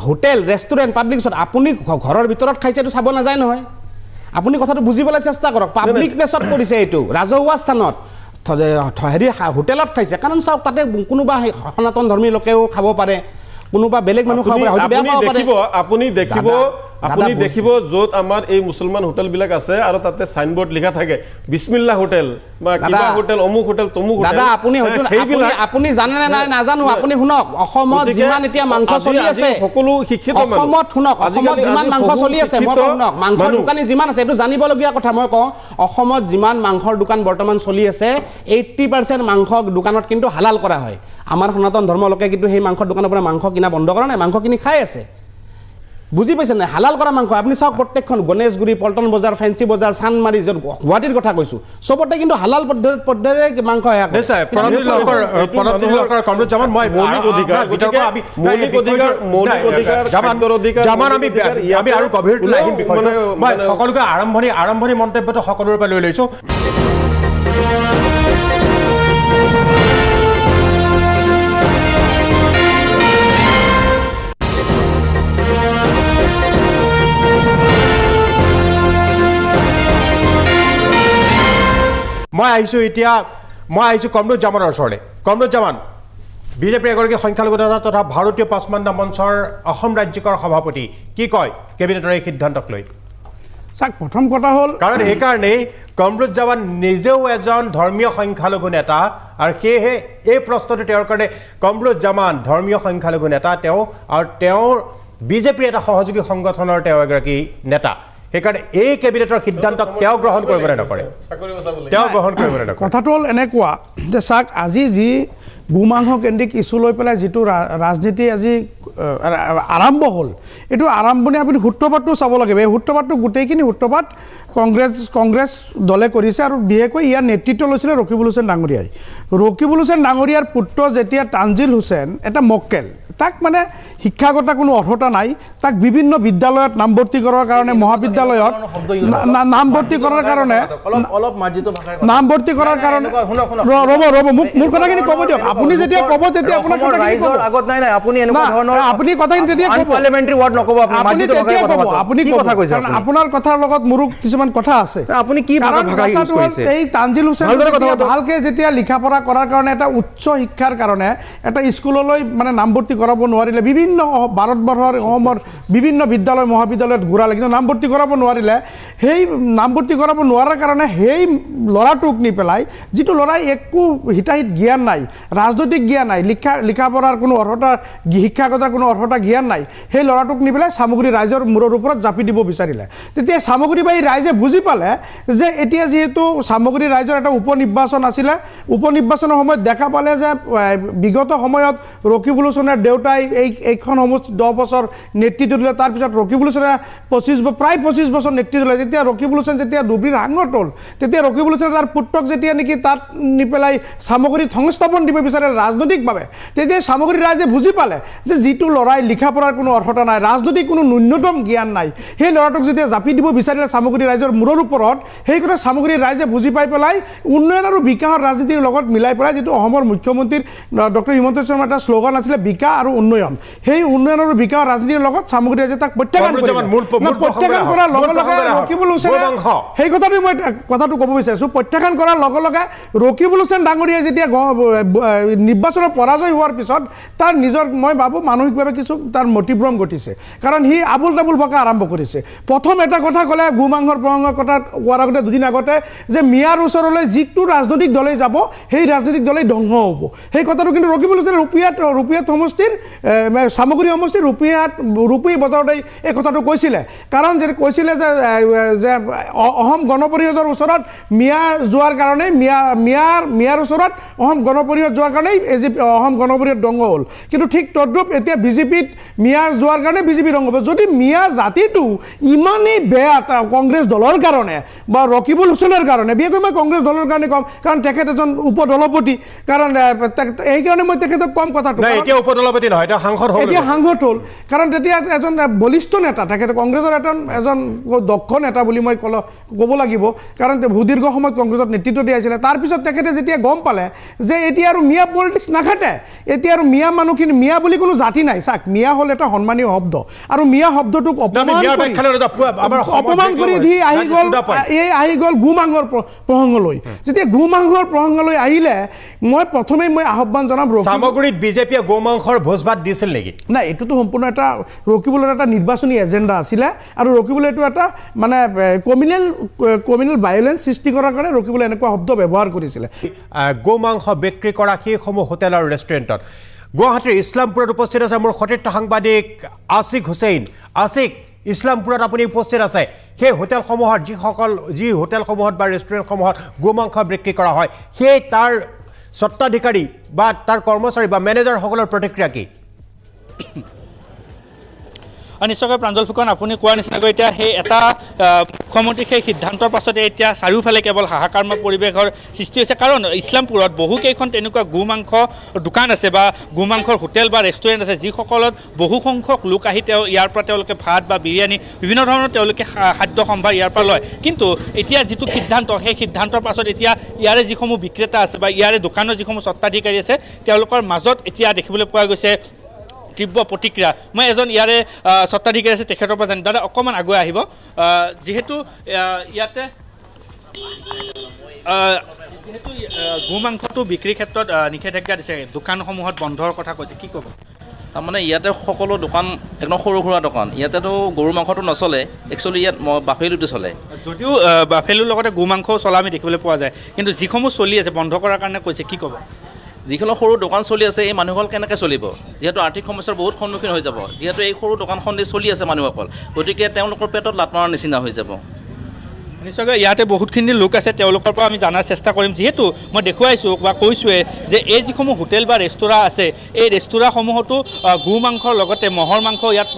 হোটেল ৰেষ্টুৰেণ্ট পাব্লিক প্লেচত আপুনি ঘৰৰ ভিতৰত খাইছে এইটো চাব নাযায় নহয় আপুনি কথাটো বুজিবলৈ চেষ্টা কৰক পাব্লিক প্লেচত কৰিছে এইটো ৰাজহুৱা স্থানত হেৰি হোটেলত খাইছে কাৰণ চাওক তাতে কোনোবা সনাতন ধৰ্মী লোকেও খাব পাৰে কোনোবা বেলেগ মানুহ খাব পাৰে বেয়া পাব পাৰে আপুনি দেখিব য'ত আমাৰ এই মুছলমান হোটেলবিলাক আছে আৰু তাতে সাইনবোৰ্ড লিখা থাকে বিসমিল্লাহ হোটেল বা কিবা হোটেল অমুক হোটেল তমুক হোটেল দাদা আপুনি জানে নে নাই নাজানো আপুনি শুনক অসমত যিমান এতিয়া মাংস চলি আছে সকলো শিক্ষিত মানুহ অসমত শুনক অসমত যিমান মাংস চলি আছে মই শুনক মাংসৰ দোকানী যিমান আছে এইটো জানিবলগীয়া কথা মই কওঁ অসমত যিমান মাংসৰ দোকান বৰ্তমান চলি আছে 80% মাংস দোকানত কিন্তু হালাল কৰা হয় আমাৰ সনাতন ধৰ্মৰ লোকে কিন্তু সেই মাংসৰ দোকানৰ পৰা মাংস কিনা বন্ধ কৰা নাই মাংস কিনি খাই আছে বুজি পাইছে নাই হালাল কৰা মাংস আপুনি চাওক প্ৰত্যেকখন গণেশগুৰি পল্টন বজাৰ ফেঞ্চি বজাৰ চানমাৰি য'ত গুৱাহাটীৰ কথা কৈছোঁ চবতে কিন্তু হালাল পদ্ধতিৰে মাংস নিশ্চয় প্ৰণৱজী লহকৰ কমৰেড জামান মই আমি আৰু গভীৰলৈ আহিম বিষয়টো মই সকলোকে আৰম্ভণি মন্তব্যটো সকলোৰে পৰা লৈ লৈছোঁ মই আহিছোঁ কমৰুজ জামানৰ ওচৰলৈ কমৰুজ জামান বিজেপিৰ এগৰাকী সংখ্যালঘু নেতা তথা ভাৰতীয় পাচমাণ্ডা মঞ্চৰ অসম ৰাজ্যিকৰ সভাপতি কি কয় কেবিনেটৰ এই সিদ্ধান্তক লৈ চাওক প্ৰথম কথা হ'ল কাৰণ সেইকাৰণেই কমৰুজ জামান নিজেও এজন ধৰ্মীয় সংখ্যালঘু নেতা আৰু সেয়েহে এই প্ৰশ্নটো তেওঁৰ কাৰণে কমৰুজ জামান ধৰ্মীয় সংখ্যালঘু নেতা আৰু তেওঁৰ বিজেপিৰ এটা সহযোগী সংগঠনৰ তেওঁ এগৰাকী নেতা সেইকাৰণে এই কেবিনেটৰ সিদ্ধান্তক তেওঁ গ্ৰহণ কৰিবনে নকৰে তেওঁ গ্ৰহণ কৰিবনে নকৰে কথাটো হ'ল এনেকুৱা যে চাওক আজি যি গোমাংস কেন্দ্ৰিক ইছ্যু লৈ পেলাই যিটো ৰাজনীতি আজি আৰম্ভ হ'ল এইটো আৰম্ভণি আপুনি সূত্ৰপাতটো চাব লাগিব এই সূত্ৰপাতটো গোটেইখিনি সূত্ৰপাত কংগ্ৰেছ দলে কৰিছে আৰু বিশেষকৈ ইয়াৰ নেতৃত্ব লৈছিলে ৰকিবুল হুছেইন ডাঙৰীয়াই ৰকিবুল হুছেইন ডাঙৰীয়াৰ পুত্ৰ যেতিয়া তানজিল হুছেইন এটা মক্কেল তাক মানে শিক্ষাগত কোনো অৰ্হতা নাই তাক বিভিন্ন বিদ্যালয়ত নামভৰ্তি কৰাৰ কাৰণে মহাবিদ্যালয়ত নামভৰ্তি কৰাৰ কাৰণে নামভৰ্তি কৰাৰ কাৰণে ৰ'ব মোৰ কথাখিনি ক'ব দিয়ক আপুনি যেতিয়া ক'ব তেতিয়া আপোনাৰ আগত নাই আপুনি এনেকুৱা ধৰণৰ আপুনি কথাখিনি তেতিয়া ক'ব পাৰ্লিয়ামেণ্টাৰী ৱাৰ্ড নক'ব আপুনি তেতিয়া ক'ব আপুনি কি কথা কৈছে আপোনাৰ কথাৰ লগত মোৰো কিছুমান কথা আছে আপুনি কি ভাষা ইউজ কৰিছে এই তানজিল হুছেইন ভালকৈ যেতিয়া লিখা পঢ়া কৰাৰ কাৰণে এটা উচ্চ শিক্ষাৰ কাৰণে এটা স্কুললৈ মানে নামভৰ্তি কৰাব নোৱাৰিলে বিভিন্ন ভাৰতবৰ্ষৰ অসমৰ বিভিন্ন বিদ্যালয় মহাবিদ্যালয়ত ঘূৰালে কিন্তু নামভৰ্তি কৰাব নোৱাৰিলে সেই নামভৰ্তি কৰাব নোৱাৰাৰ কাৰণে সেই ল'ৰাটোক নি পেলাই যিটো ল'ৰাই একো হিতাহিত জ্ঞান নাই ৰাজনৈতিক জ্ঞান নাই লিখা পঢ়াৰ কোনো অৰ্হতা শিক্ষাগত কোনো অৰ্হতা জ্ঞান নাই সেই ল'ৰাটোক নি পেলাই চামগুৰি ৰাইজৰ মূৰৰ ওপৰত জাপি দিব বিচাৰিলে তেতিয়া চামগুৰিবাসী ৰাইজে বুজি পালে যে এতিয়া যিহেতু চামগুৰি ৰাইজৰ এটা উপ নিৰ্বাচন আছিলে উপ নিৰ্বাচনৰ সময়ত দেখা পালে যে বিগত সময়ত ৰকিবুল হুছেইনৰ দেউতাই এইখন সমষ্টি 10 বছৰ নেতৃত্ব দিলে তাৰপিছত ৰকিবুল হুছেইনে প্ৰায় 25 বছৰ নেতৃত্ব দিলে তেতিয়া ৰকিবুল হুছেইন যেতিয়া ডুবিৰ আঙত হ'ল তেতিয়া ৰকিবুল হুছেইনে তাৰ পুত্ৰক যেতিয়া নেকি তাত নি পেলাই চামগুৰিত সংস্থাপন দিব বিচাৰিলে ৰাজনৈতিকভাৱে তেতিয়া চামগুৰি ৰাইজে বুজি পালে যে যিটো ল'ৰাই লিখা পঢ়াৰ কোনো অৰ্হতা নাই ৰাজনৈতিক কোনো ন্যূনতম জ্ঞান নাই সেই ল'ৰাটোক যেতিয়া জাপি দিব বিচাৰিলে চামগুৰি ৰাইজৰ মূৰৰ ওপৰত সেই কথা চামগুৰি ৰাইজে বুজি পাই পেলাই উন্নয়ন আৰু বিকাশৰ ৰাজনীতিৰ লগত মিলাই পেলাই যিটো অসমৰ মুখ্যমন্ত্ৰীৰ ডক্টৰ হিমন্ত বিশ্ব শৰ্মাৰ এটা শ্লোগান আছিলে বিকাশ আৰু উন্নয়ন সেই উন্নয়ন আৰু বিকাশৰ ৰাজনীতিৰ লগত চামগুৰি ৰাইজে তাক প্ৰত্যাখ্যান কৰাৰ লগে লগে ৰকিবুল হুছেইনে সেই কথাটো ক'ব বিচাৰিছোঁ প্ৰত্যাখ্যান কৰাৰ লগে লগে ৰকিবুল হুছেইন ডাঙৰীয়াই যেতিয়া নিৰ্বাচনত পৰাজয় হোৱাৰ পিছত তাৰ নিজৰ মই ভাবোঁ মানসিকভাৱে কিছু তাৰ মতিভ্ৰম ঘটিছে কাৰণ সি আবুল তাবুল ভকা আৰম্ভ কৰিছে প্ৰথম এটা কথা ক'লে গোমাংসৰ প্ৰসংগৰ কথা কোৱাৰ আগতে দুদিন আগতে যে মিয়াৰ ওচৰলৈ যিটো ৰাজনৈতিক দলেই যাব সেই ৰাজনৈতিক দলেই ধ্বংস হ'ব সেই কথাটো কিন্তু ৰকিবুল হুছেইনে ৰূপীয়াত সমষ্টিৰ চামগুৰি সমষ্টিৰ ৰূপী বজাৰতেই এই কথাটো কৈছিলে কাৰণ যে কৈছিলে যে অসম গণ পৰিষদৰ ওচৰত মিয়া যোৱাৰ কাৰণে মিয়াৰ ওচৰত অসম গণ পৰিষদ যোৱাৰ কাৰণেই অসম গণ পৰিষদ ধ্বংস হ'ল কিন্তু ঠিক তদ্ৰূপ এতিয়া বিজেপিত মিয়া যোৱাৰ কাৰণে বিজেপি ধ্বংস হ'ব যদি মিয়া জাতিটো ইমানেই বেয়া কংগ্ৰেছ দলৰ কাৰণে বা ৰকিবুল হুছেইনৰ কাৰণে বিশেষকৈ মই কংগ্ৰেছ দলৰ কাৰণে ক'ম কাৰণ তেখেত এজন উপদলপতি কাৰণ এইকাৰণে মই তেখেতক ক'ম কথাটো এতিয়া উপদলপতি নহয় এতিয়া সাংসদ হ'ল কাৰণ তেতিয়া এজন বলিষ্ঠ নেতা তেখেতে কংগ্ৰেছৰ এজন দক্ষ নেতা বুলি মই ক'ব লাগিব কাৰণ সুদীৰ্ঘ সময়ত কংগ্ৰেছত নেতৃত্ব দিয়াইছিলে তাৰপিছত তেখেতে যেতিয়া গম পালে যে এতিয়া আৰু মিয়া পলিটিক্স নাখাটে এতিয়া আৰু মিয়া মানুহখিনি মিয়া বুলি কোনো জাতি নাই চাওক মিয়া হ'ল এটা সন্মানীয় শব্দ আৰু মিয়া শব্দটোক অপমান কৰি দি আহি গ'ল গোমাংসৰ প্ৰসংগলৈ যেতিয়া গোমাংসৰ প্ৰসংগলৈ আহিলে মই প্ৰথমেই আহ্বান জনাম চামগুৰিত বিজেপিয়ে গোমাংসৰ ভোজ ভাত দিছিল নেকি নাই এইটোতো সম্পূৰ্ণ এটা ৰকিবুলৰ এটা নিৰ্বাচনী এজেণ্ডা আছিলে আৰু ৰকিবুলে এইটো এটা মানে কমিউনেল ভায়োলেন্স সৃষ্টি কৰাৰ কাৰণে ৰকিবুলে এনেকুৱা শব্দ ব্যৱহাৰ কৰিছিলে গোমাংস বিক্ৰী কৰা সেইসমূহ হোটেল আৰু ৰেষ্টুৰেণ্টত গুৱাহাটীৰ ইছলামপুৰত উপস্থিত আছে মোৰ সতীৰ্থ সাংবাদিক আছিক হুছেইন আছিক ইছলামপুৰত আপুনি উপস্থিত আছে সেই হোটেলসমূহত যি হোটেলসমূহত বা ৰেষ্টুৰেণ্টসমূহত গোমাংস বিক্ৰী কৰা হয় সেই তাৰ স্বত্বাধিকাৰী বা তাৰ কৰ্মচাৰী বা মেনেজাৰসকলৰ প্ৰতিক্ৰিয়া কি নিশ্চয়কৈ প্ৰাঞ্জল ফুকন আপুনি কোৱাৰ নিচিনাকৈ এতিয়া সেই এটা মুখ্যমন্ত্ৰীৰ সেই সিদ্ধান্তৰ পাছতে এতিয়া চাৰিওফালে কেৱল হাহাকাৰময় পৰিৱেশৰ সৃষ্টি হৈছে কাৰণ ইছলামপুৰত বহুকেইখন তেনেকুৱা গো মাংস দোকান আছে বা গো মাংসৰ হোটেল বা ৰেষ্টুৰেণ্ট আছে যিসকলত বহু সংখ্যক লোক আহি ইয়াৰ পৰা তেওঁলোকে ভাত বা বিৰিয়ানী বিভিন্ন ধৰণৰ তেওঁলোকে খাদ্য সম্ভাৰ ইয়াৰ পৰা লয় কিন্তু এতিয়া যিটো সিদ্ধান্ত সেই সিদ্ধান্তৰ পাছত এতিয়া ইয়াৰে যিসমূহ বিক্ৰেতা আছে বা ইয়াৰে দোকানৰ যিসমূহ স্বত্বাধিকাৰী আছে তেওঁলোকৰ মাজত এতিয়া দেখিবলৈ পোৱা গৈছে তীব্ৰ প্ৰতিক্ৰিয়া মই এজন ইয়াৰে স্বত্বাধিকাৰী আছে তেখেতৰ পৰা জানি দাদা অকণমান আগুৱাই আহিব যিহেতু ইয়াতে গো মাংসটো বিক্ৰীৰ ক্ষেত্ৰত নিষেধাজ্ঞা দিছে দোকানসমূহত বন্ধৰ কথা কৈছে কি ক'ব তাৰমানে ইয়াতে সকলো দোকান একদম সৰু সুৰা দোকান ইয়াতেতো গৰু মাংসটো নচলে একচুৱেলি ইয়াত বাফেলোটো চলে যদিও বাফেলোৰ লগতে গো মাংসও চলা আমি দেখিবলৈ পোৱা যায় কিন্তু যিসমূহ চলি আছে বন্ধ কৰাৰ কাৰণে কৈছে কি ক'ব যিখিনি সৰু দোকান চলি আছে এই মানুহসকল কেনেকৈ চলিব যিহেতু আৰ্থিক সমস্যাৰ বহুত সন্মুখীন হৈ যাব যিহেতু এই সৰু দোকানখন দি চলি আছে মানুহসকল গতিকে তেওঁলোকৰ পেটত লাত মৰাৰ নিচিনা হৈ যাব নিশ্চয়কৈ ইয়াতে বহুতখিনি লোক আছে তেওঁলোকৰ পৰা আমি জনাৰ চেষ্টা কৰিম যিহেতু মই দেখুৱাইছোঁ বা কৈছোঁৱে যে এই যিসমূহ হোটেল বা ৰেষ্টুৰাঁ আছে এই ৰেষ্টুৰাঁসমূহতো গো মাংসৰ লগতে মহৰ মাংস ইয়াত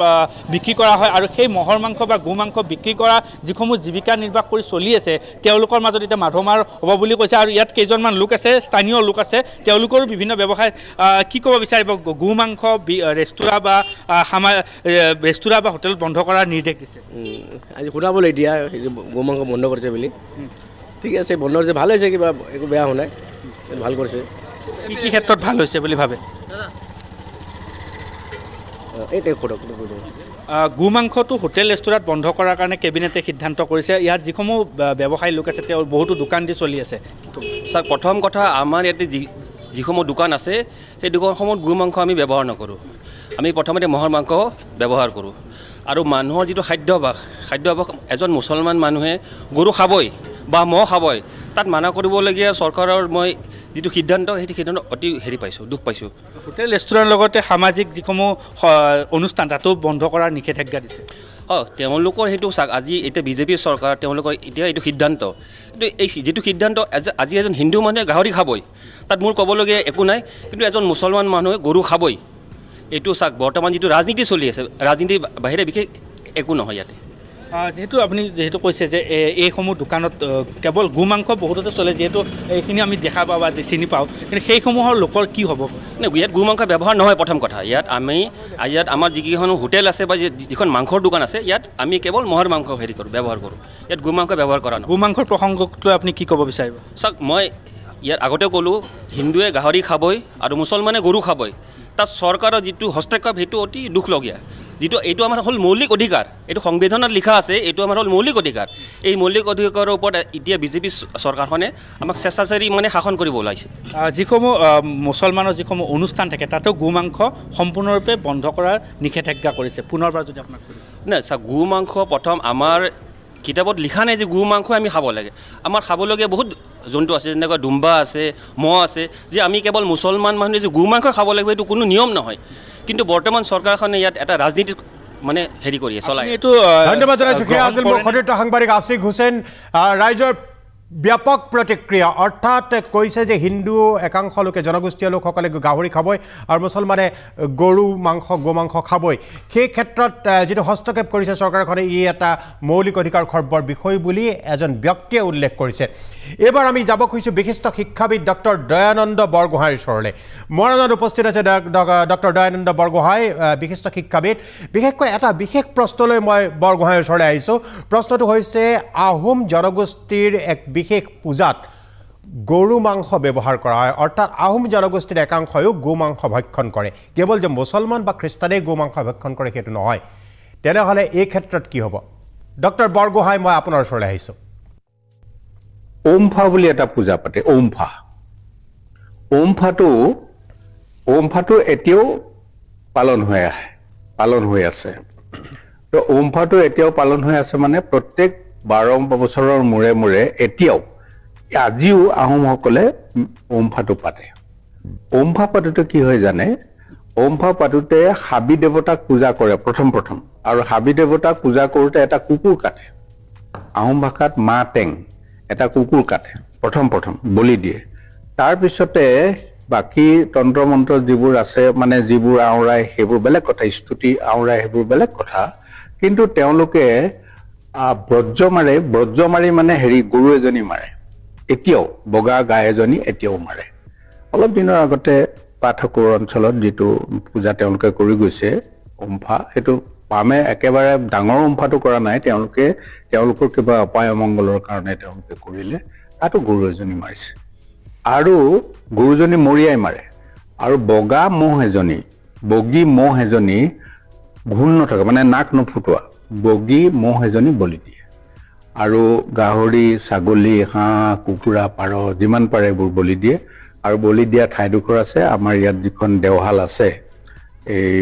বিক্ৰী কৰা হয় আৰু সেই মহৰ মাংস বা গো মাংস বিক্ৰী কৰা যিসমূহ জীৱিকা নিৰ্বাহ কৰি চলি আছে তেওঁলোকৰ মাজত এতিয়া মাধমাৰ হ'ব বুলি কৈছে আৰু ইয়াত কেইজনমান লোক আছে স্থানীয় লোক আছে তেওঁলোকৰো বিভিন্ন ব্যৱসায় কি ক'ব বিচাৰিব গো মাংস ৰেষ্টুৰাঁ বা হোটেল বন্ধ কৰাৰ নিৰ্দেশ দিছে আজি শুনাবলৈ দিয়া গো মাংস বন্ধ কৰিছে বুলি ঠিক আছে বন্ধ হৈছে ভাল হৈছে কিবা একো বেয়া হোৱা নাই ভাল কৰিছে কি কি ক্ষেত্ৰত ভাল হৈছে বুলি ভাবে গো মাংসটো হোটেল ৰেষ্টুৰাঁত বন্ধ কৰাৰ কাৰণে কেবিনেটে সিদ্ধান্ত কৰিছে ইয়াত যিসমূহ ব্যৱসায়ী লোক আছে তেওঁ বহুতো দোকান দি চলি আছে চাওক প্ৰথম কথা আমাৰ ইয়াতে যিসমূহ দোকান আছে সেই দোকানসমূহত গো মাংস আমি ব্যৱহাৰ নকৰোঁ আমি প্ৰথমতে মহৰ মাংস ব্যৱহাৰ কৰোঁ আৰু মানুহৰ যিটো খাদ্যাভ্যাস এজন মুছলমান মানুহে গৰু খাবই বা মহ খাবই তাত মানা কৰিবলগীয়া চৰকাৰৰ মই যিটো সিদ্ধান্ত সেইটো সিদ্ধান্ত অতি দুখ পাইছোঁ হোটেল ৰেষ্টুৰেণ্টৰ লগতে সামাজিক যিসমূহ অনুষ্ঠান তাতো বন্ধ কৰাৰ নিষেধাজ্ঞা দিছে তেওঁলোকৰ সেইটো চাওক আজি এতিয়া বিজেপি চৰকাৰ তেওঁলোকৰ এতিয়া এইটো সিদ্ধান্ত কিন্তু এই যিটো সিদ্ধান্ত আজি এজন হিন্দু মানুহে গাহৰি খাবই তাত মোৰ ক'বলগীয়া একো নাই কিন্তু এজন মুছলমান মানুহে গৰু খাবই এইটো চাওক বৰ্তমান যিটো ৰাজনীতি চলি আছে ৰাজনীতিৰ বাহিৰে বিশেষ একো নহয় ইয়াতে যিহেতু কৈছে যে এইসমূহ দোকানত কেৱল গো মাংস বহুততে চলে যিহেতু এইখিনি আমি দেখা পাওঁ বা চিনি পাওঁ কিন্তু সেইসমূহৰ লোকৰ কি হ'ব ইয়াত গো মাংস ব্যৱহাৰ নহয় প্ৰথম কথা ইয়াত আমাৰ যিকেইখন হোটেল আছে বা যিখন মাংসৰ দোকান আছে ইয়াত আমি কেৱল মহৰ মাংস ব্যৱহাৰ কৰোঁ ইয়াত গো মাংস ব্যৱহাৰ কৰা নহয় গো মাংসৰ প্ৰসংগক লৈ আপুনি কি ক'ব বিচাৰিব চাওক মই ইয়াত আগতে ক'লোঁ হিন্দুৱে গাহৰি খাবই আৰু মুছলমানে গৰু খাবই তাত চৰকাৰৰ যিটো হস্তক্ষেপ সেইটো অতি দুখলগীয়া এইটো আমাৰ হ'ল মৌলিক অধিকাৰ এইটো সংবিধানত লিখা আছে এইটো আমাৰ হ'ল মৌলিক অধিকাৰ এই মৌলিক অধিকাৰৰ ওপৰত এতিয়া বিজেপি চৰকাৰখনে আমাক স্বেচ্ছাচাৰী শাসন কৰিব ওলাইছে যিসমূহ মুছলমানৰ যিসমূহ অনুষ্ঠান থাকে তাতো গো মাংস সম্পূৰ্ণৰূপে বন্ধ কৰাৰ নিষেধাজ্ঞা কৰিছে পুনৰবাৰ যদি আপোনাক নাই চাওক গো মাংস প্ৰথম আমাৰ কিতাপত লিখা নাই যে গো মাংস আমি খাব লাগে আমাৰ খাবলগীয়া বহুত জন্তু আছে যেনেকৈ ডুম্বা আছে মহ আছে যে আমি কেৱল মুছলমান মানুহে যে গো মাংস খাব লাগিব এইটো কোনো নিয়ম নহয় কিন্তু বৰ্তমান চৰকাৰখনে ইয়াত এটা ৰাজনীতি কৰি চলাই এইটো ধন্যবাদ জনাইছোঁ সেয়া আছিল মোৰ সতীৰ্থ সাংবাদিক আছিক হুছেইন ৰাইজৰ ব্যাপক প্ৰতিক্ৰিয়া অৰ্থাৎ কৈছে যে হিন্দু একাংশ লোকে জনগোষ্ঠীয় লোকসকলে গাহৰি খাবই আৰু মুছলমানে গৰু মাংস গো মাংস খাবই সেই ক্ষেত্ৰত যিটো হস্তক্ষেপ কৰিছে চৰকাৰখনে ই এটা মৌলিক অধিকাৰ খৰ্বৰ বিষয় বুলি এজন ব্যক্তিয়ে উল্লেখ কৰিছে এইবাৰ আমি যাব খুজিছোঁ বিশিষ্ট শিক্ষাবিদ ডক্টৰ দয়ানন্দ বৰগোহাঁইৰ ওচৰলৈ মৰাণত উপস্থিত আছে ডক্টৰ দয়ানন্দ বৰগোহাঁই বিশিষ্ট শিক্ষাবিদ বিশেষকৈ এটা বিশেষ প্ৰশ্নলৈ মই বৰগোহাঁইৰ ওচৰলৈ আহিছোঁ প্ৰশ্নটো হৈছে আহোম জনগোষ্ঠীৰ এক বিশেষ পূজাত গৰু মাংস ব্যৱহাৰ কৰা হয় অৰ্থাৎ আহোম জনগোষ্ঠীৰ একাংশয়ো গো মাংস ভক্ষণ কৰে কেৱল যে মুছলমান বা খ্ৰীষ্টানেই গো মাংস ভক্ষণ কৰে সেইটো নহয় তেনেহ'লে এই ক্ষেত্ৰত কি হ'ব ডক্টৰ বৰগোহাঁই মই আপোনাৰ ওচৰলৈ আহিছোঁ ওমফা বুলি এটা পূজা পাতে ওমফাটো এতিয়াও পালন হৈ আছে তো ওমফাটো এতিয়াও পালন হৈ আছে মানে প্ৰত্যেক 12 বছৰৰ মূৰে মূৰে এতিয়াও আজিও আহোমসকলে ওমফাটো পাতে ওমফা পাতোতে কি হয় জানে ওমফা পাতোতে হাবি দেৱতাক পূজা কৰে প্ৰথম আৰু হাবি দেৱতাক পূজা কৰোঁতে এটা কুকুৰ কাটে আহোম ভাষাত মা টেং এটা কুকুৰ কাটে প্ৰথম বলি দিয়ে তাৰ পিছতে বাকী তন্ত্ৰ মন্ত্ৰ যিবোৰ আছে মানে যিবোৰ আওৰাই সেইবোৰ বেলেগ কথা স্তুতি আওৰাই সেইবোৰ বেলেগ কথা কিন্তু তেওঁলোকে ব্ৰজ মাৰি মানে হেৰি গৰু এজনী মাৰে এতিয়াও বগা গাই এজনী এতিয়াও মাৰে অলপ দিনৰ আগতে পাঠকৰ অঞ্চলত যিটো পূজা তেওঁলোকে কৰি গৈছে উমফা সেইটো পামে একেবাৰে ডাঙৰ উমফাটো কৰা নাই তেওঁলোকৰ কিবা অপায় অমংগলৰ কাৰণে তেওঁলোকে কৰিলে তাতো গৰু এজনী মাৰিছে আৰু গৰুজনী মৰিয়াই মাৰে আৰু বগী মহ এজনী ঘূণ নথকা মানে নাক নফুটোৱা বগী মহ এজনী বলি দিয়ে আৰু গাহৰি ছাগলী হাঁহ কুকুৰা পাৰ যিমান পাৰে এইবোৰ বলি দিয়ে আৰু বলি দিয়া ঠাইডোখৰ আছে আমাৰ ইয়াত যিখন দেওহাল আছে এই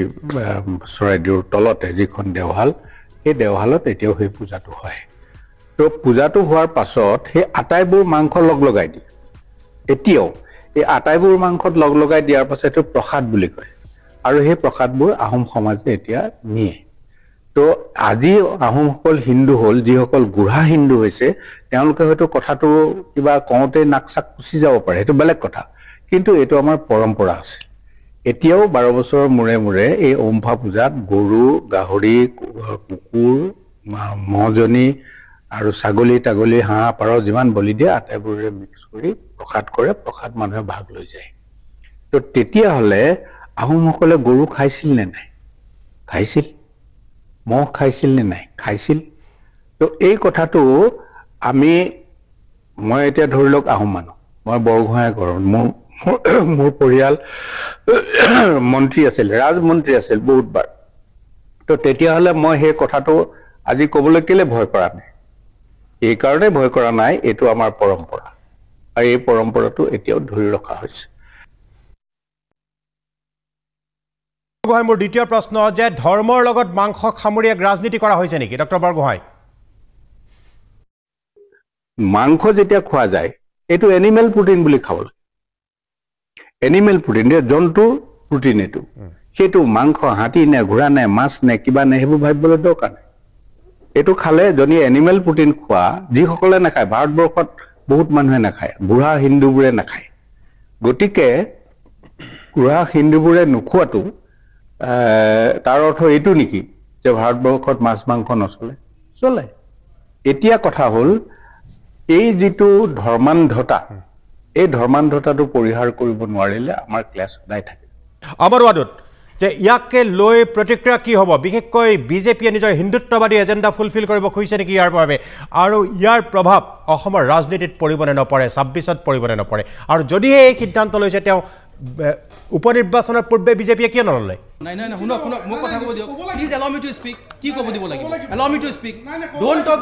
চৰাইদেউৰ তলতে যিখন দেওহাল সেই দেওহালত এতিয়াও সেই পূজাটো হয় তো পূজাটো হোৱাৰ পাছত সেই আটাইবোৰ মাংস লগাই দিয়ে এতিয়াও এই আটাইবোৰ মাংসত লগাই দিয়াৰ পাছত এইটো প্ৰসাদ বুলি কয় আৰু সেই প্ৰসাদবোৰ আহোম সমাজে এতিয়া নিয়ে তো আজি আহোমসকল হিন্দু হ'ল যিসকল গুঢ়া হিন্দু হৈছে তেওঁলোকে হয়তো কথাটো কিবা কওঁতে নাকচাক কুচি যাব পাৰে সেইটো বেলেগ কথা কিন্তু এইটো আমাৰ পৰম্পৰা আছে এতিয়াও 12 বছৰৰ মূৰে এই ওমফা পূজাত গৰু গাহৰি কুকুৰ মহজনী আৰু ছাগলী হাঁহ পাৰ যিমান বলি দিয়ে আটাইবোৰে মিক্স কৰি প্ৰসাদ কৰে প্ৰসাদ মানুহে ভাগ লৈ যায় তো তেতিয়াহ'লে আহোমসকলে গৰু খাইছিল নে নাই খাইছিল মহ খাইছিল নে নাই খাইছিল তো এই কথাটো মই এতিয়া ধৰি লওক আহোম মানুহ মই বৰগোহাঁই ঘৰৰ মোৰ পৰিয়াল মন্ত্ৰী আছিল ৰাজমন্ত্ৰী আছিল বহুতবাৰ তো তেতিয়াহ'লে মই সেই কথাটো আজি ক'বলৈ কেলে ভয় কৰা নাই এই কাৰণে ভয় কৰা নাই এইটো আমাৰ পৰম্পৰা আৰু এই পৰম্পৰাটো এতিয়াও ধৰি ৰখা হৈছে মোৰ দ্বিতীয় প্ৰশ্ন যে ধৰ্মৰ লগত মাংস সামৰি এক ৰাজনীতি কৰা হৈছে নেকি ডক্টৰ বৰগোহাঁই মাংস যেতিয়া খোৱা যায় এইটো এনিমেল প্ৰটিন বুলি খাব লাগে এনিমেল প্ৰটিন জন্তুৰ প্ৰটিন এইটো সেইটো মাংস হাতী নে ঘোঁৰা নে মাছ নে কিবা নে সেইবোৰ ভাবিবলৈ দৰকাৰ নাই এইটো খালে যদি এনিমেল প্ৰটিন খোৱা যিসকলে নাখায় ভাৰতবৰ্ষত বহুত মানুহে নাখায় বুঢ়া হিন্দুবোৰে নাখায় গতিকে বুঢ়া হিন্দুবোৰে নোখোৱাটো তাৰ অৰ্থ এইটো নেকি যে ভাৰতবৰ্ষত মাছ মাংস নচলে চলে এতিয়া কথা হ'ল এই যিটো ধৰ্মান্ধতা এই ধৰ্মান্ধতাটো পৰিহাৰ কৰিব নোৱাৰিলে আমাৰ ক্লাছ সদায় থাকে আমাৰ ৱাদত যে ইয়াকে লৈ প্ৰতিক্ৰিয়া কি হ'ব বিশেষকৈ বিজেপিয়ে নিজৰ হিন্দুত্ববাদী এজেণ্ডা ফুলফিল কৰিব খুজিছে নেকি ইয়াৰ বাবে আৰু ইয়াৰ প্ৰভাৱ অসমৰ ৰাজনীতিত পৰিবনে নপৰে 26ত পৰিবনে নপৰে আৰু যদিহে এই সিদ্ধান্ত লৈছে তেওঁ উপনিৰ্বাচনৰ পূৰ্বে বিজেপিয়ে কিয় নললে নাই শুনক মোক কথা ক'ব দিয়ক please allow me two speak কি ক'ব দিব লাগিব allow me two speak don't talk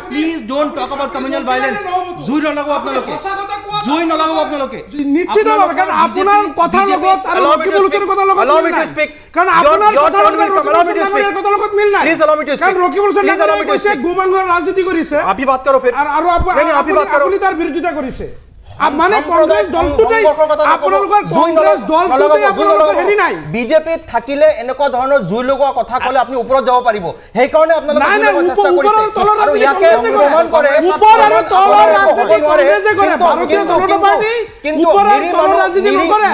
please don't talk about communal violence জুই নলাগব আপোনালোকে নিশ্চিতভাৱে কাৰণ আপোনাৰ কথাৰ লগত আৰু ৰকিবুল হুছেইনৰ কথাৰ লগত এলাউ মি টু স্পীক কাৰণ আপোনাৰ কথাৰ লগত কথাৰ লগত মিল নাই please allow me two speak কাৰণ ৰকিবুল হুছেইনে কৈছে গোমাংগৰ ৰাজনীতি কৰিছে আপনি বাত কৰক ফিৰ আৰু আপুনি তাৰ বিৰোধিতা কৰিছে মানে কংগ্ৰেছ দলটোতেই আপোনালোকৰ কংগ্ৰেছ দলটোতেই আপোনালোকৰ হেৰি নাই বিজেপিত থাকিলে এনেকুৱা ধৰণৰ জুই লগোৱা কথা ক'লে আপুনি ওপৰত যাব পাৰিব সেইকাৰণে আপোনালোকে আৰু ইয়াকে প্ৰমাণ কৰে ওপৰ আৰু তলৰ ৰাজনীতি কংগ্ৰেছে কৰে ভাৰতীয় জনতা পাৰ্টি ওপৰ আৰু তলৰ ৰাজনীতি নকৰে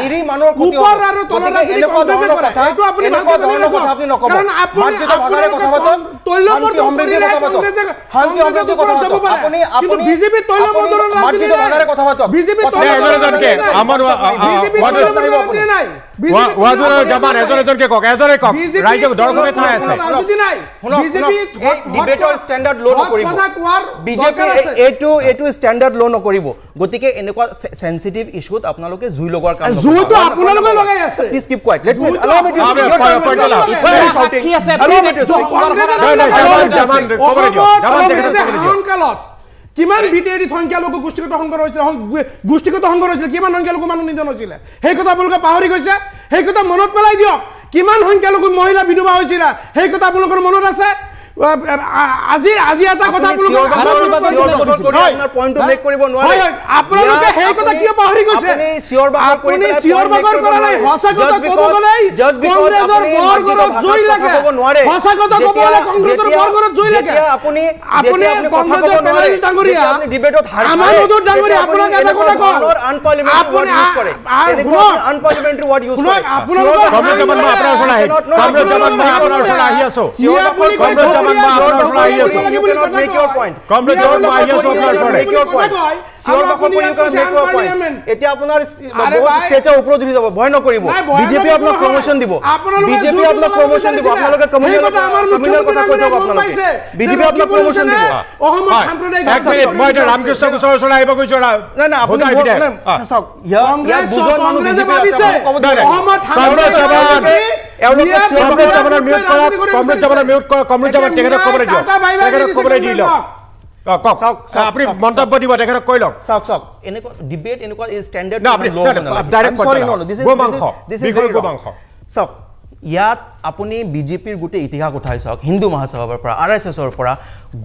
ওপৰ আৰু তলৰ ৰাজনীতি কংগ্ৰেছে কৰে এইটো আপুনি নকব কাৰণ আপুনি কথা পাতক তৈলবৰ্ধন সম্পত্তিৰ কথা পাতক শান্তি সম্পত্তিৰ কথা পাতক আপুনি বিজেপি তৈলবৰ্ধনৰ ৰাজনীতি কথা পাতক বিজেপি এজনকে আমাৰ ওয়াজুৰ জামান এজনকে কক ৰাইজক দৰ্শনে চাই আছে ৰাজনীতি নাই বিজেপি ডিবেটৰ ষ্টেণ্ডাৰ্ড লো নকৰিব বিজেপি এইটো ষ্টেণ্ডাৰ্ড লো নকৰিব গতিকে এনেকুৱা সেনসিটিভ ইস্যুত আপোনালোকে জুই লগোৱাৰ কাম জুইটো আপোনালোকে লগাই আছে please keep quiet let's me allow me two কি আছে জামান খবৰ দিও জামান কালত কিমান বিটেৰি সংখ্যালঘু গোষ্ঠীগত সংঘৰ হৈছিল কিমান সংখ্যালঘু মানুহ নিধন হৈছিল সেই কথা আপোনালোকে পাহৰি গৈছে সেই কথা মনত পেলাই দিয়ক কিমান সংখ্যালঘু মহিলা বিধৱা হৈছিল সেই কথা আপোনালোকৰ মনত আছে আজি এটা কথা আপোনাৰ পইণ্টটো মেক কৰিব নোৱাৰে আপোনালোকে সেই কথা কিয় পাহৰি গৈছে আপুনি চিঞৰ বাখৰ কৰি চিঞৰ বাখৰ কৰা নাই সঁচা কথা ক'ব গ'লে কংগ্ৰেছৰ বৰগড়ত জুই লাগে সঁচা কথা ক'ব গ'লে কংগ্ৰেছৰ বৰগড়ত জুই লাগে আপুনি কংগ্ৰেছৰ পেনালিষ্ট ডাঙৰীয়া ডিবেটত আমাৰ নদুৰ ডাঙৰীয়া আপোনাক এটা কথা কওঁ আপুনি আনপাৰ্লিমেণ্টাৰী ৱাৰ্ড ইউজ কৰে আপোনালোকৰ কংগ্ৰেছ জমান মই আপোনাৰ ওচৰত আহি কংগ্ৰেছ জমান মই আপোনাৰ ওচৰত আহি আছো কংগ্ৰেছ জমান মই আপোনাৰ ওচৰত আহি আছো মেক ইউৰ পইণ্ট কংগ্ৰেছ জমান মই আহি আছো আপোনাৰ ওচৰত মেক ইউৰ পইণ্ট চিঞৰ বাখৰ কৰি মেক ইউৰ পইণ্ট এতিয়া আপোনাৰ ষ্টেজৰ ওপৰত উঠি যাব ভয় নকৰিব বিজেপি আপোনাক প্ৰমোশ্যন দিব বিজেপি আপোনাক প্ৰমোশ্যন দিব আপোনালোকে কমিউনেল কথা কৈ থাকক আপোনালোকে বিজেপি আপোনাক প্ৰমোশ্যন দিব অসমৰ সাম্প্ৰদায়িক এক মিনিট মই এতিয়া ৰামকৃষ্ণ গোচৰৰ ওচৰত আহিব কৈছো না আপুনি চাওক ইয়াত বুজোৱা মানুহ বিজেপি ভাবিছে অসমত কংগ্ৰেছ জমানৰ মিউট কৰা কংগ্ৰেছ জমানৰ মিউট কৰা কংগ্ৰেছ জমান তেখেতক ক'বলৈ দিয়ক তেখেতক ক'বলৈ দি লওক আপুনি মন্তব্য দিব তেখেতক কৈ লওক চাওক এনেকুৱা ডিবেট এনেকুৱা ষ্টেণ্ডাৰ্ড চাওক ইয়াত আপুনি বিজেপিৰ গোটেই ইতিহাস উঠাই চাওক হিন্দু মহাসভাৰ পৰা RSSৰ পৰা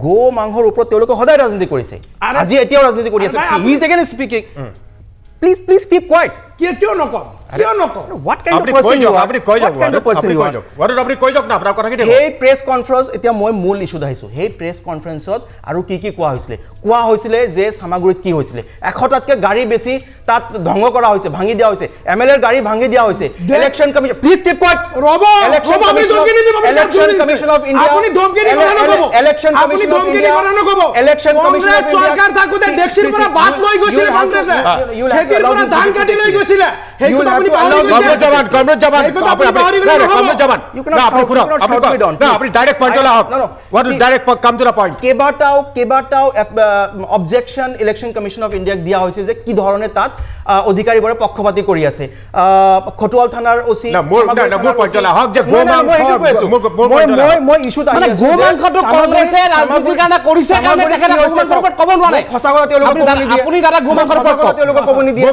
গো মাংসৰ ওপৰত তেওঁলোকে সদায় ৰাজনীতি কৰিছে আজি এতিয়াও ৰাজনীতি কৰি আছে he is again speaking please keep quiet কিয় নকম what kind of person you are আপুনি কৈ যাওক না আপোনাৰ কথা কি এই প্ৰেছ কনফাৰেন্স এতিয়া মই মূল ইস্যুত আহিছো এই প্ৰেছ কনফাৰেন্সত আৰু কি কোৱা হৈছিলে যে সামগ্ৰীত কি হৈছিলে 100টাতকে গাড়ী বেছি তাত ধ্বংস কৰা হৈছে ভাঙি দিয়া হৈছে MLA গাড়ী ভাঙি দিয়া হৈছে election commission please keep quiet election commission of India আপুনি ধমকি দিব নকব election commission of India election commission of India চৰকাৰ থাকোতে ডেক্সিৰ পৰা বাদ লৈ গৈছিল কংগ্ৰেছে খেতিৰ পৰা ধান কাটি লৈ গৈছিল হেইকো আপুনি পাহৰি গৈছে কংগ্ৰেছ জমান আপনি direct point what is direct come to the point কেবাটাও objection election commission of India দিয়া হৈছে যে কি ধৰণে তাত অধিকাৰীবোৰে পক্ষপাতি কৰি আছে খটুৱাল থানাৰ ওসি মই ইস্যুত মানে গোমাংখটো কংগ্ৰেছে ৰাজনীতিৰ কাৰণে কৰিছে কাৰণে তেখেতে গোমাংখৰ ওপৰত ক'ব নোৱাৰে সঁচা কথা আপুনি দাদা গোমাংখৰ ওপৰত তেওঁলোকক ক'ব নিদিয়ে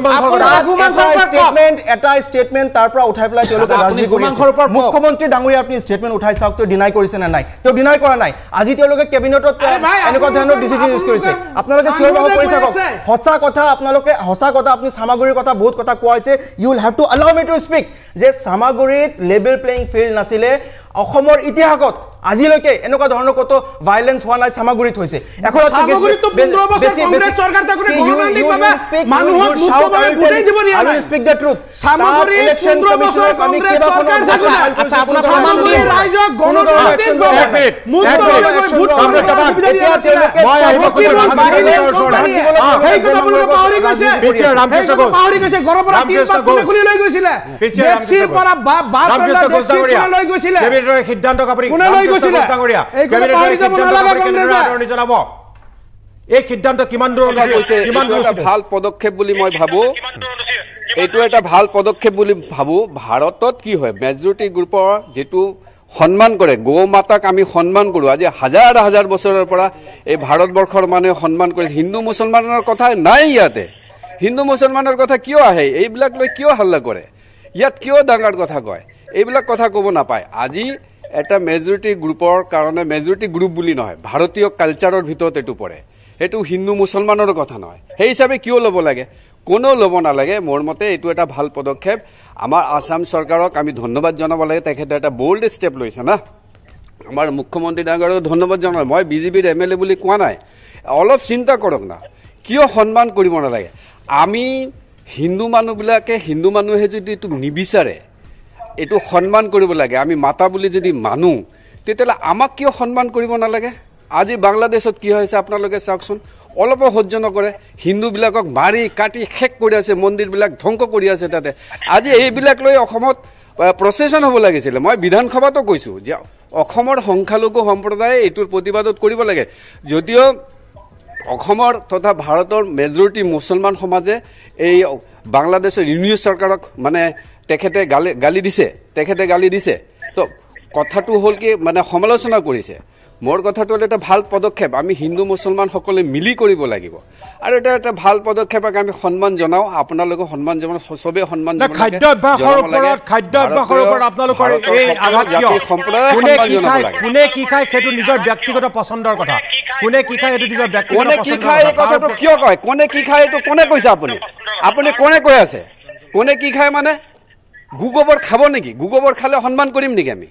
এটা স্টেটমেন্ট তাৰ পৰা উঠাই পেলাই তেওঁলোকে ৰাজনীতি কৰি আছে মুখ্যমন্ত্ৰী ডাঙৰীয়া আপুনি স্টেটমেন্ট উঠাই চাওক তো ডিনাই কৰিছে না নাই তো ডিনাই কৰা নাই আজি তেওঁলোকে কেবিনেটত এনেকুৱা ধৰণৰ ডিসিজন ইউজ কৰিছে আপোনালোকে চিঞৰ বাখৰ কৰি থাকক সঁচা কথা আপুনি সামগ্ৰীৰ কথা বহুত কথা কোৱা হৈছে you will have to allow me to speak যে সামগ্ৰীত লেভেল প্লেইং ফিল্ড নাছিলে অসমৰ ইতিহাসত আজিলৈকে এনেকুৱা ধৰণৰ কত ভায়োলেন্স হোৱা নাই সামগ্ৰীত হৈছে এখন সামগ্ৰীত 15 বছৰ কংগ্ৰেছ চৰকাৰ থাকোতে গণতান্ত্ৰিকভাৱে মানুহক মুক্তভাৱে বুজাই দিব দিয়া নাই স্পিক দ্য ট্ৰুথ সামগ্ৰী ইলেকশন কমিশনৰ কংগ্ৰেছ চৰকাৰ থাকোতে আচ্ছা আপোনাৰ সামগ্ৰী ৰাইজক গণতান্ত্ৰিকভাৱে মুক্তভাৱে ভোট কংগ্ৰেছ মই আহিব সেই কথা আপোনালোকে পাহৰি গৈছে ৰামকৃষ্ণ ঘোষ পাহৰি গৈছে ঘৰৰ পৰা খুলি লৈ গৈছিলে ডেক্সিৰ পৰা ৰামকৃষ্ণ ঘোষ লৈ গৈছিলে কেবিনেটৰ সিদ্ধান্তক আপুনি এই সিদ্ধান্ত কিমান দূৰ ভাল পদক্ষেপ বুলি মই ভাবো এইটো এটা ভাল পদক্ষেপ বুলি ভাবো ভাৰতত কি হয় মেজৰিটি গ্ৰুপৰ যেটো সন্মান কৰে গো মাতাক আমি সন্মান কৰো আজি হাজাৰ হাজাৰ বছৰৰ পৰা এই ভাৰতবৰ্ষৰ মানুহে সন্মান কৰে হিন্দু মুছলমানৰ কথা নাই ইয়াতে হিন্দু মুছলমানৰ কথা কিয় আহে এইবিলাক লৈ কিয় হাল্লা কৰে ইয়াত কিয় ডাঙৰ কথা কয় এইবিলাক কথা ক'ব নাপায় আজি এটা মেজৰিটি গ্ৰুপৰ কাৰণে মেজৰিটি গ্ৰুপ বুলি নহয় ভাৰতীয় কালচাৰৰ ভিতৰত এটো পৰে এটো হিন্দু মুছলমানৰ কথা নহয় সেই হিচাপে কিয় ল'ব লাগে কোনো ল'ব নালাগে মোৰ মতে এটো এটা ভাল পদক্ষেপ আমাৰ আসাম চৰকাৰক আমি ধন্যবাদ জনাব লাগে তেখেতে এটা বোল্ড ষ্টেপ লৈছে না আমাৰ মুখ্যমন্ত্ৰী ডাঙৰক ধন্যবাদ জনাও মই বিজেপিৰ MLA বুলি কোৱা নাই অলপ চিন্তা কৰক না কিয় সন্মান কৰিব নালাগে আমি হিন্দু মানুহবিলাকে হিন্দু মানুহে যদি এটো নিবিচাৰে এটো সন্মান কৰিব লাগে আমি মাতা বুলি যদি মানু তেতিয়ালে আমাক কিয় সন্মান কৰিব নালাগে আজি বাংলাদেশত কি হৈছে আপোনালোকে চাওকচোন অলপ সহ্য নকৰে হিন্দু বিলাকক মাৰি কাটি শেষ কৰি আছে মন্দিৰ বিলাক ধ্বংস কৰি আছে তাতে আজি এইবিলাক লৈ অসমত প্ৰচেছন হ'ব লাগিছিল মই বিধানসভাতো কৈছো যে অসমৰ সংখ্যালঘু সম্প্ৰদায়ে এটোৰ প্ৰতিবাদত কৰিব লাগে যদিও অসমৰ তথা ভাৰতৰ মেজৰিটি মুছলমান সমাজে এই বাংলাদেশৰ ইউনিয়ন চৰকাৰক মানে তেখেতে গালি দিছে তো কথাটো হল কি মানে সমালোচনা কৰিছে মোৰ কথাটো হ'ল এটা ভাল পদক্ষেপ আমি হিন্দু মুছলমান সকলে মিলি কৰিব লাগিব আৰু এটা ভাল পদক্ষেপক আমি সন্মান জনাও আপোনালোকক সন্মান জনাও সবে সন্মান জনাও খাদ্যাভ্যাসৰ ওপৰত আপোনালোকৰ এই আঘাত কোনে কি খায় সেইটো নিজৰ ব্যক্তিগত পছন্দৰ কথা কোনে কি খায় এইটো নিজৰ ব্যক্তিগত কোনে কি খায় এই কথাটো কিয় কয় কোনে কি খায় এইটো কোনে কৈছে আপুনি কোনে কৈ আছে কোনে কি খায় মানে গোবৰ খাব নেকি গোবৰ খালে সন্মান কৰিম নেকি আমি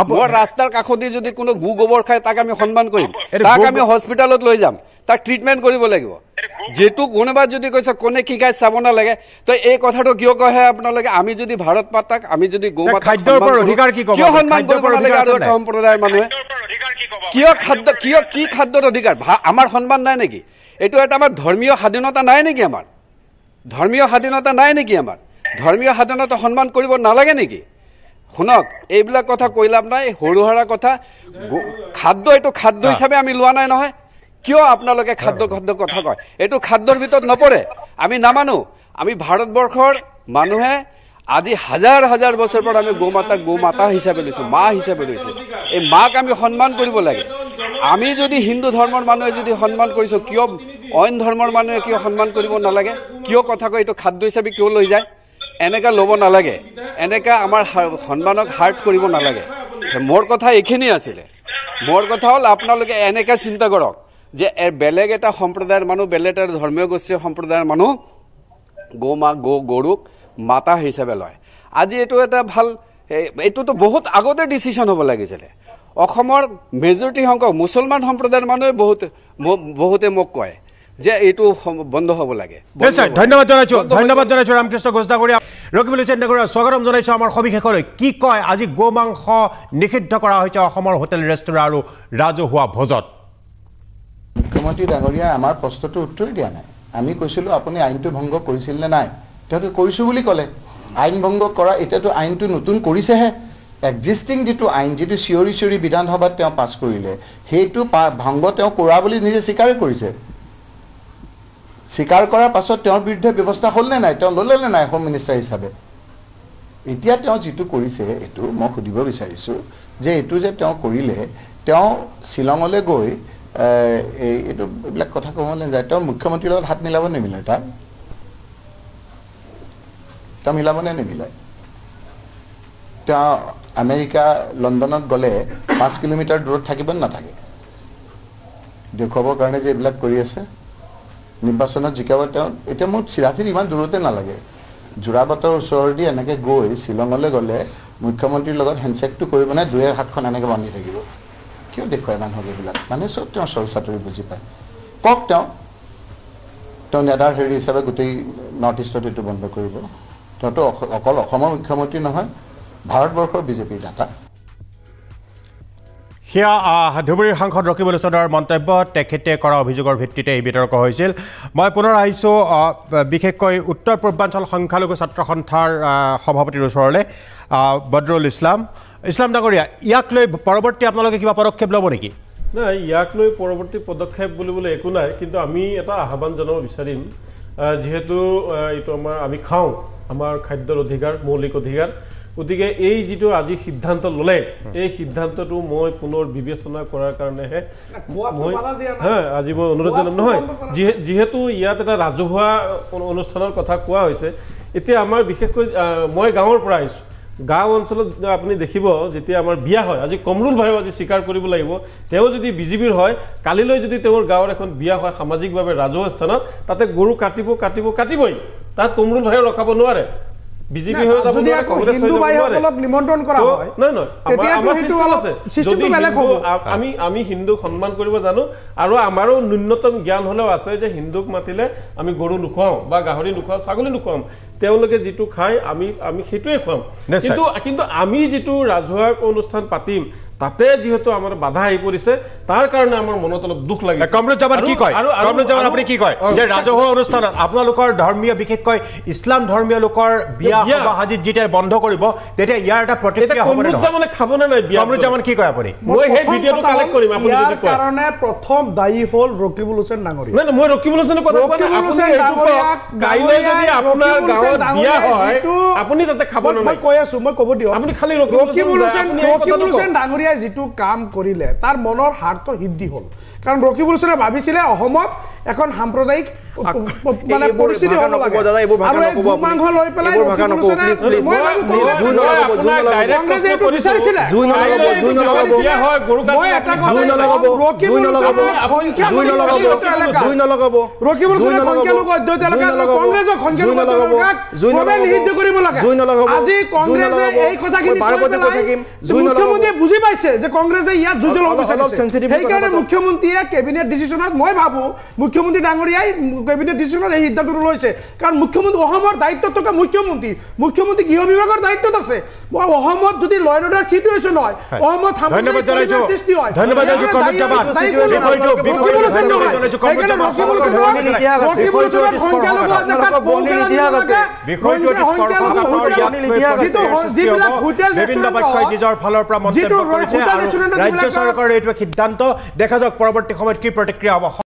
মোৰ ৰাস্তাৰ কাষতে যদি কোনো গোবৰ খায় তাক আমি সন্মান কৰিম তাক আমি হস্পিটালত লৈ যাম তাক ট্ৰিটমেণ্ট কৰিব লাগিব যেটো কোনোবা যদি কৈছে কোনে কি খায় চাব নালাগে তো এই কথাটো কিয় কয় আপোনালোকে আমি যদি ভাৰত মাতাক আমি যদি গো মাতাক খাদ্যৰ ওপৰত অধিকাৰ কি ক'ব কিয় সন্মান কৰিব নালাগে আৰু সম্প্ৰদায়ৰ মানুহে কিয় কি খাদ্যৰ অধিকাৰ আমাৰ সন্মান নাই নেকি এইটো এটা আমাৰ ধৰ্মীয় স্বাধীনতা নাই নেকি আমাৰ ধৰ্মীয় স্বাধীনতা নাই নেকি আমাৰ ধৰ্মীয় স্বাধীনতা সন্মান কৰিব নালাগে নেকি শুনক এইবিলাক কথা কৈ লাভ নাই সৰুহৰা কথা খাদ্য এইটো খাদ্য হিচাপে আমি লোৱা নাই নহয় কিয় আপোনালোকে খাদ্য কথা কয় এইটো খাদ্যৰ ভিতৰত নপৰে আমি নামানো আমি ভাৰতবৰ্ষৰ মানুহে আজি হাজাৰ হাজাৰ বছৰ পৰা আমি গো মাতা হিচাপে লৈছো মা হিচাপে লৈছো এই মাক আমি সন্মান কৰিব লাগে আমি যদি হিন্দু ধৰ্মৰ মানুহে যদি সন্মান কৰিছো কিয় অইন ধৰ্মৰ মানুহে কিয় সন্মান কৰিব নালাগে কিয় কথা কয় এইটো খাদ্য হিচাপে কিয় লৈ যায় এনেকা ল'ব নালাগে এনেকা আমাৰ সন্মানক হাৰ্ট কৰিব নালাগে মোৰ কথা এইখিনি আছিলে মোৰ কথা হ'ল আপোনালোকে এনেকা চিন্তা কৰক যে বেলেগ এটা সম্প্ৰদায়ৰ মানুহ বেলেগ এটা ধৰ্মীয় গোষ্ঠীৰ সম্প্ৰদায়ৰ মানুহ গৰুক মাতা হিচাপে লয় আজি এইটো এটা ভাল এইটোতো বহুত আগতে ডিচিশ্যন হ'ব লাগিছিলে অসমৰ মেজৰিটি সংখ্যক মুছলমান সম্প্ৰদায়ৰ মানুহে বহুতে মোক কয় যে এইটো বন্ধ হ'ব লাগে ধন্যবাদ জনাইছো ৰামকৃষ্ণ ঘোষ ডাঙৰীয়া ৰকিবুল হুছেইন ডাঙৰীয়া স্বাগতম জনাইছো আমাৰ সবিশেষলৈ কি কয় আজি গো মাংস নিষিদ্ধ কৰা হৈছে অসমৰ হোটেল ৰেষ্টুৰাঁ আৰু ৰাজহুৱা ভোজত মুখ্যমন্ত্ৰী ডাঙৰীয়া আমাৰ প্ৰশ্নটো উত্তৰ দিয়া নাই আমি কৈছিলোঁ আপুনি আইনটো ভংগ কৰিছিল নে নাই তেওঁতো কৰিছোঁ বুলি ক'লে আইন ভংগ কৰা এতিয়াতো আইনটো নতুন কৰিছেহে এক্সিষ্টিং যিটো আইন যিটো চিঞৰি বিধানসভাত তেওঁ পাছ কৰিলে সেইটো ভংগ তেওঁ কৰা বুলি নিজে স্বীকাৰেই কৰিছে স্বীকাৰ কৰাৰ পাছত তেওঁৰ বিৰুদ্ধে ব্যৱস্থা হ'ল নে নাই তেওঁ ল'লে নে নাই হোম মিনিষ্টাৰ হিচাপে এতিয়া তেওঁ যিটো কৰিছে এইটো মই সুধিব বিচাৰিছোঁ যে এইটো যে তেওঁ কৰিলে তেওঁ শ্বিলঙলৈ গৈ এইটো এইবিলাক কথা ক'বলৈ যায় তেওঁ মুখ্যমন্ত্ৰীৰ লগত হাত মিলাব নিমিলে তেওঁ মিলাব নে নিমিলায় তেওঁ আমেৰিকা লণ্ডনত গ'লে 5 কিলোমিটাৰ দূৰত থাকিব নাথাকে দেখুৱাবৰ কাৰণে যে এইবিলাক কৰি আছে নিৰ্বাচনত জিকাব তেওঁ এতিয়া মোৰ চিৰাচিৰ ইমান দূৰতে নালাগে যোৰাবাটৰ ওচৰেদি এনেকৈ গৈ শ্বিলঙলৈ গ'লে মুখ্যমন্ত্ৰীৰ লগত হেণ্ডশ্বেকটো কৰিব নাই দুয়ে হাতখন এনেকৈ বান্ধি থাকিব কিয় দেখুৱায় মানুহক এইবিলাক মানুহে চব তেওঁ চল চাতুৰি বুজি পায় কওক তেওঁ নেডাৰ হেৰি হিচাপে গোটেই নৰ্থ ইষ্টত এইটো বন্ধ কৰিব তেওঁতো অকল অসমৰ মুখ্যমন্ত্ৰী নহয় ভাৰতবৰ্ষৰ বিজেপিৰ নেতা সেয়া ধুবুৰীৰ সাংসদ ৰকিবুল হুছেইনৰ মন্তব্য তেখেতে কৰা অভিযোগৰ ভিত্তিতে এই বিতৰ্ক হৈছিল মই পুনৰ আহিছোঁ বিশেষকৈ উত্তৰ পূৰ্বাঞ্চল সংখ্যালঘু ছাত্ৰ সন্থাৰ সভাপতিৰ ওচৰলৈ বদৰুল ইছলাম ডাঙৰীয়া ইয়াক লৈ পৰৱৰ্তী আপোনালোকে কিবা পদক্ষেপ ল'ব নেকি নাই ইয়াক লৈ পৰৱৰ্তী পদক্ষেপ বুলিবলৈ একো নাই কিন্তু আমি এটা আহ্বান জনাব বিচাৰিম যিহেতু এইটো আমি খাওঁ আমাৰ খাদ্যৰ অধিকাৰ মৌলিক অধিকাৰ গতিকে এই যিটো আজি সিদ্ধান্ত ল'লে এই সিদ্ধান্তটো মই পুনৰ বিবেচনা কৰাৰ কাৰণেহে আজি মই অনুৰোধ জনাম নহয় যিহেতু ইয়াত এটা ৰাজহুৱা অনুষ্ঠানৰ কথা কোৱা হৈছে এতিয়া আমাৰ বিশেষকৈ মই গাঁৱৰ পৰা আহিছোঁ গাঁও অঞ্চলত আপুনি দেখিব যেতিয়া আমাৰ বিয়া হয় আজি কমৰুল ভাইও আজি স্বীকাৰ কৰিব লাগিব তেওঁ যদি বিজেপিৰ হয় কালিলৈ যদি তেওঁৰ গাঁৱৰ এখন বিয়া হয় সামাজিকভাৱে ৰাজহুৱা স্থানত তাতে গৰু কাটিবই তাত কমৰুল ভাইও ৰখাব নোৱাৰে বিজেপি হৈ যাব যদি হিন্দু ভাইসকলক নিমন্ত্ৰণ কৰা হয় আমি হিন্দুক সন্মান কৰিব জানো আৰু আমাৰো ন্যূনতম জ্ঞান হ'লেও আছে যে হিন্দুক মাতিলে আমি গৰু নুখুৱাওঁ বা গাহৰি নুখুৱাওঁ ছাগলী নুখুৱাম তেওঁলোকে যিটো খায় আমি সেইটোৱে খুৱাম কিন্তু আমি যিটো ৰাজহুৱা অনুষ্ঠান পাতিম তাতে যেহেতু আমাৰ বাধা আহি পৰিছে তাৰ কাৰণে আমাৰ মনত অলপ দুখ লাগিছে কমৰুল জামান কি কয় আপুনি কি কয় যে ৰাজহুৱা অনুষ্ঠানত আপোনালোকৰ ধৰ্মীয় বিশেষকৈ ইছলাম ধৰ্মীয় লোকৰ বিয়া সভা-সাজিত যেতিয়া বন্ধ কৰিব তেতিয়া ইয়াৰ এটা প্ৰতিক্ৰিয়া হ'ব নে নহয় খাবনে নাই কমৰুল জামান কি কয় আপুনি মই সেই ভিডিঅ'টো কালেক্ট কৰিম আপুনি যদি কয় কাৰণে প্ৰথম দায়ী হ'ল ৰকিবুল হুছেইন ডাঙৰীয়া নাই মই ৰকিবুল হুছেইনৰ কথা কোৱা নাই আপুনি কাইলৈ যদি আপোনাৰ গাঁৱত বিয়া হয় আপুনি তাতে খাব নাই মই কৈ আছো মই ক'ব দিয়ক আপুনি খালি ৰকিবুল হুছেইন ডাঙৰীয়া ডাঙৰীয়াই যিটো কাম কৰিলে তাৰ মনৰ হাৰ্ট সিদ্ধি হ'ল কাৰণ ৰকিবুল হুছেইনে ভাবিছিলে অসমত এখন সাম্প্ৰদায়িক মানে পৰিস্থিতি হ'ব লাগে আৰু এই গোমাংস লৈ পেলাই ৰকিবুল হুছেইনে মই কংগ্ৰেছে এইটো বিচাৰিছিলে মই এটা ৰকিবুল হুছেইনে সংখ্যালঘু অধ্যুত এলেকা কংগ্ৰেছক সংখ্যালঘু অধ্যুত নিষিদ্ধ কৰিব লাগে আজি কংগ্ৰেছে এই কথাখিনি মুখ্যমন্ত্ৰীয়ে বুজি পাইছে যে কংগ্ৰেছে ইয়াত যুঁজ ল'ব বিচাৰিছে সেইকাৰণে মুখ্যমন্ত্ৰীয়ে কেবিনেট ডিচিশ্যনত মই ভাবোঁ মুখ্যমন্ত্ৰী ডাঙৰীয়াই কেবিনেট ডিচিশ্যনত এই সিদ্ধান্তটো লৈছে কাৰণ মুখ্যমন্ত্ৰী অসমৰ দায়িত্বত থকা মুখ্যমন্ত্ৰী গৃহ বিভাগৰ দায়িত্বত আছে অসমত যদি ল এণ্ড অৰ্ডাৰ চিটুৱেশ্যন হয় অসমত সৃষ্টি হয় নিজৰ ফালৰ পৰা মন্তব্য কৰিছে আৰু ৰাজ্য চৰকাৰৰ এইটো সিদ্ধান্ত দেখা যাওক পৰৱৰ্তী সময়ত কি প্ৰতিক্ৰিয়া হ'ব